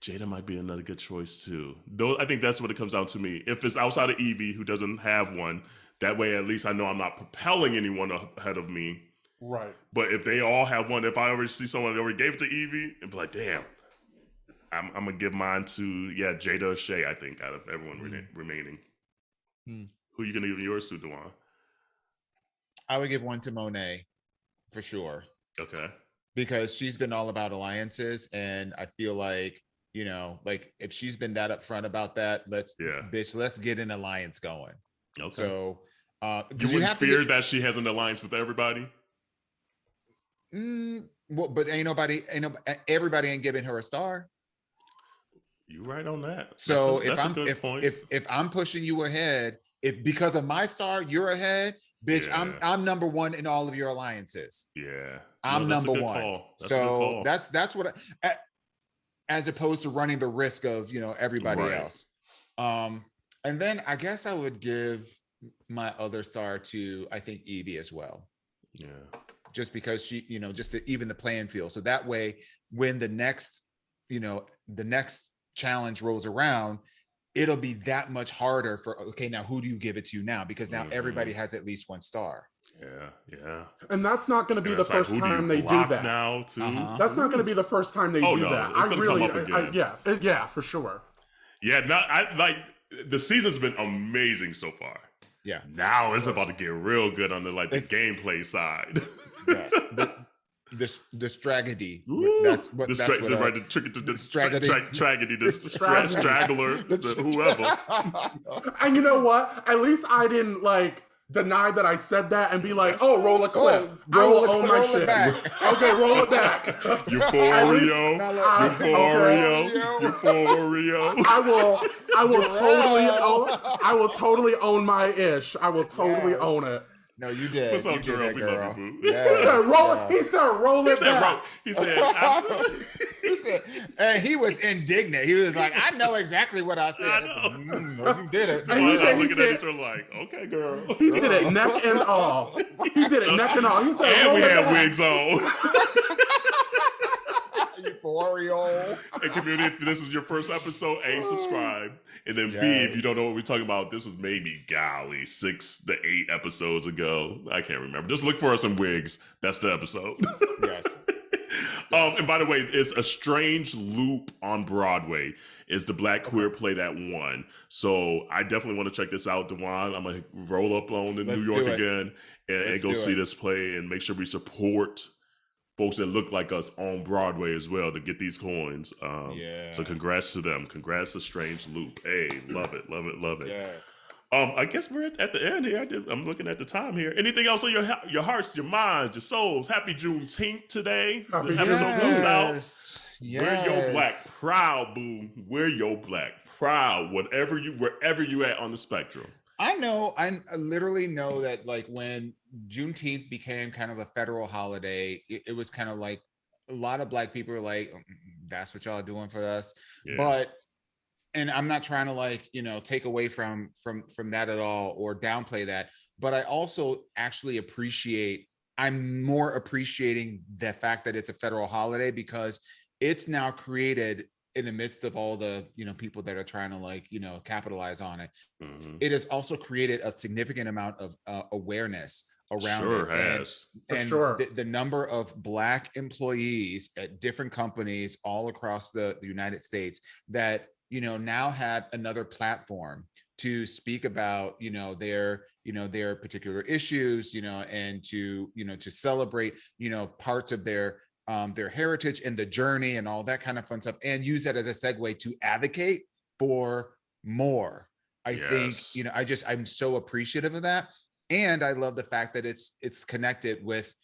Jada might be another good choice too. Though I think that's what it comes down to me. If it's outside of Evie, who doesn't have one, that way at least I know I'm not propelling anyone ahead of me. Right. But if they all have one, if I already see someone that already gave it to Evie, and be like, damn, I'm gonna give mine to Jada or Shay. I think out of everyone remaining. Who are you gonna give yours to, Dewan? I would give one to Monet for sure. Okay. Because she's been all about alliances, and I feel like, you know, like if she's been that upfront about that, let's get an alliance going. Okay. So you wouldn't fear that she has an alliance with everybody? Well, but everybody ain't giving her a star. You're right on that. So that's if I'm pushing you ahead, if because of my star you're ahead, bitch, I'm number one in all of your alliances. Yeah, I'm number one. So that's what as opposed to running the risk of everybody else. And then I guess I would give my other star to, I think, Evie as well. Yeah. Just because she, just to even the playing field. So that way, when the next challenge rolls around, it'll be that much harder for, okay, now who do you give it to now? Because now everybody has at least one star. Yeah. And that's not going to be the first time they do that. Now, too? That's not going to be the first time they do that. It's going to come up again. Yeah, for sure. Yeah, the season's been amazing so far. Yeah. Now it's about to get real good on the gameplay side. Yes. The strategy. That's what the straggler, whoever. And you know what? At least I didn't deny that I said that and be like, oh, roll a clip. Roll it back. Okay, roll it back. Euphoria. I will totally own my ish. I will totally own it. No, you did. What's up, you did that, we girl. love you, boo. Yes, he said roll it back. He said, and he was indignant. He was like, I know exactly what I said. I know. No, you did it. And I'm looking at each other like, okay, girl. He did it neck and all. He did it neck and all. He said, and we had wigs on. Euphoria. And community, if this is your first episode, A, subscribe. And then B, if you don't know what we're talking about, this was maybe, 6 to 8 episodes ago. I can't remember. Just look for us in wigs. That's the episode. Yes. And by the way, it's A Strange Loop on Broadway. Is the Black queer play that won. So I definitely want to check this out, Dewan. I'm going to roll up on to New York again and go see this play and make sure we support folks that look like us on Broadway as well to get these coins. So congrats to them. Congrats to Strange Loop. Hey, love it. Yes. I guess we're at the end here. I'm looking at the time here. Anything else on your hearts, your minds, your souls? Happy Juneteenth today. The episode comes out. Yes. Wear your black proud, boo. Wear your black proud. Wherever you at on the spectrum. I literally know that when Juneteenth became kind of a federal holiday, it was kind of like a lot of Black people were like, that's what y'all doing for us. Yeah. And I'm not trying to take away from that at all or downplay that. But I also actually I'm more appreciating the fact that it's a federal holiday because it's now created in the midst of all the people that are trying to capitalize on it. Mm-hmm. It has also created a significant amount of awareness around it. And the number of Black employees at different companies all across the United States that now have another platform to speak about their particular issues and to celebrate parts of their heritage and the journey and all that kind of fun stuff, and use that as a segue to advocate for more. I think, I'm so appreciative of that. And I love the fact that it's connected with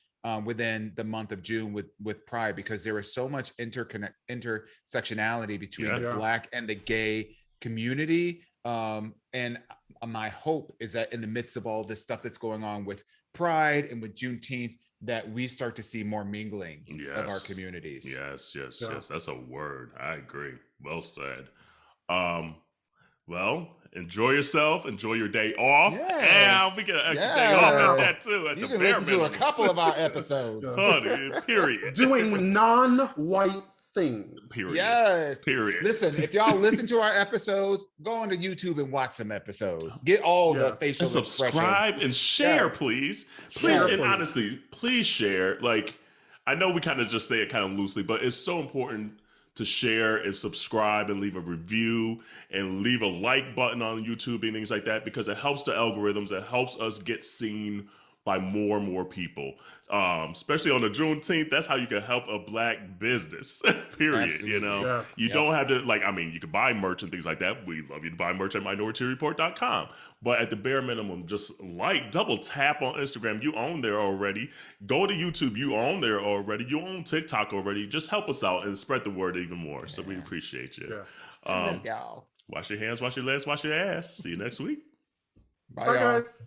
within the month of June with Pride, because there is so much intersectionality between the Black and the gay community And my hope is that in the midst of all this stuff that's going on with Pride and with Juneteenth, that we start to see more mingling of our communities. Yes. That's a word. I agree. Well said. Well, enjoy yourself. Enjoy your day off. Yes. And we get an extra day off at that too. You can listen to a couple of our episodes. Honey, period. Doing non-white things. Period. Yes. Period. Listen, if y'all listen to our episodes, go onto YouTube and watch some episodes. Get all the facial and subscribe and share, please. Please, and honestly, please share. Like, I know we kind of just say it kind of loosely, but it's so important to share and subscribe and leave a review and leave a like button on YouTube and things like that, because it helps the algorithms. It helps us get seen by more and more people, especially on the Juneteenth. That's how you can help a Black business, period. Absolutely. You know, you don't have to, like, I mean, you can buy merch and things like that. We love you to buy merch at minorityareport.com. But at the bare minimum, just double tap on Instagram. You own there already. Go to YouTube. You own there already. You own TikTok already. Just help us out and spread the word even more. So we appreciate you. Y'all. Wash your hands, wash your legs, wash your ass. See you next week. Bye, y'all. Guys.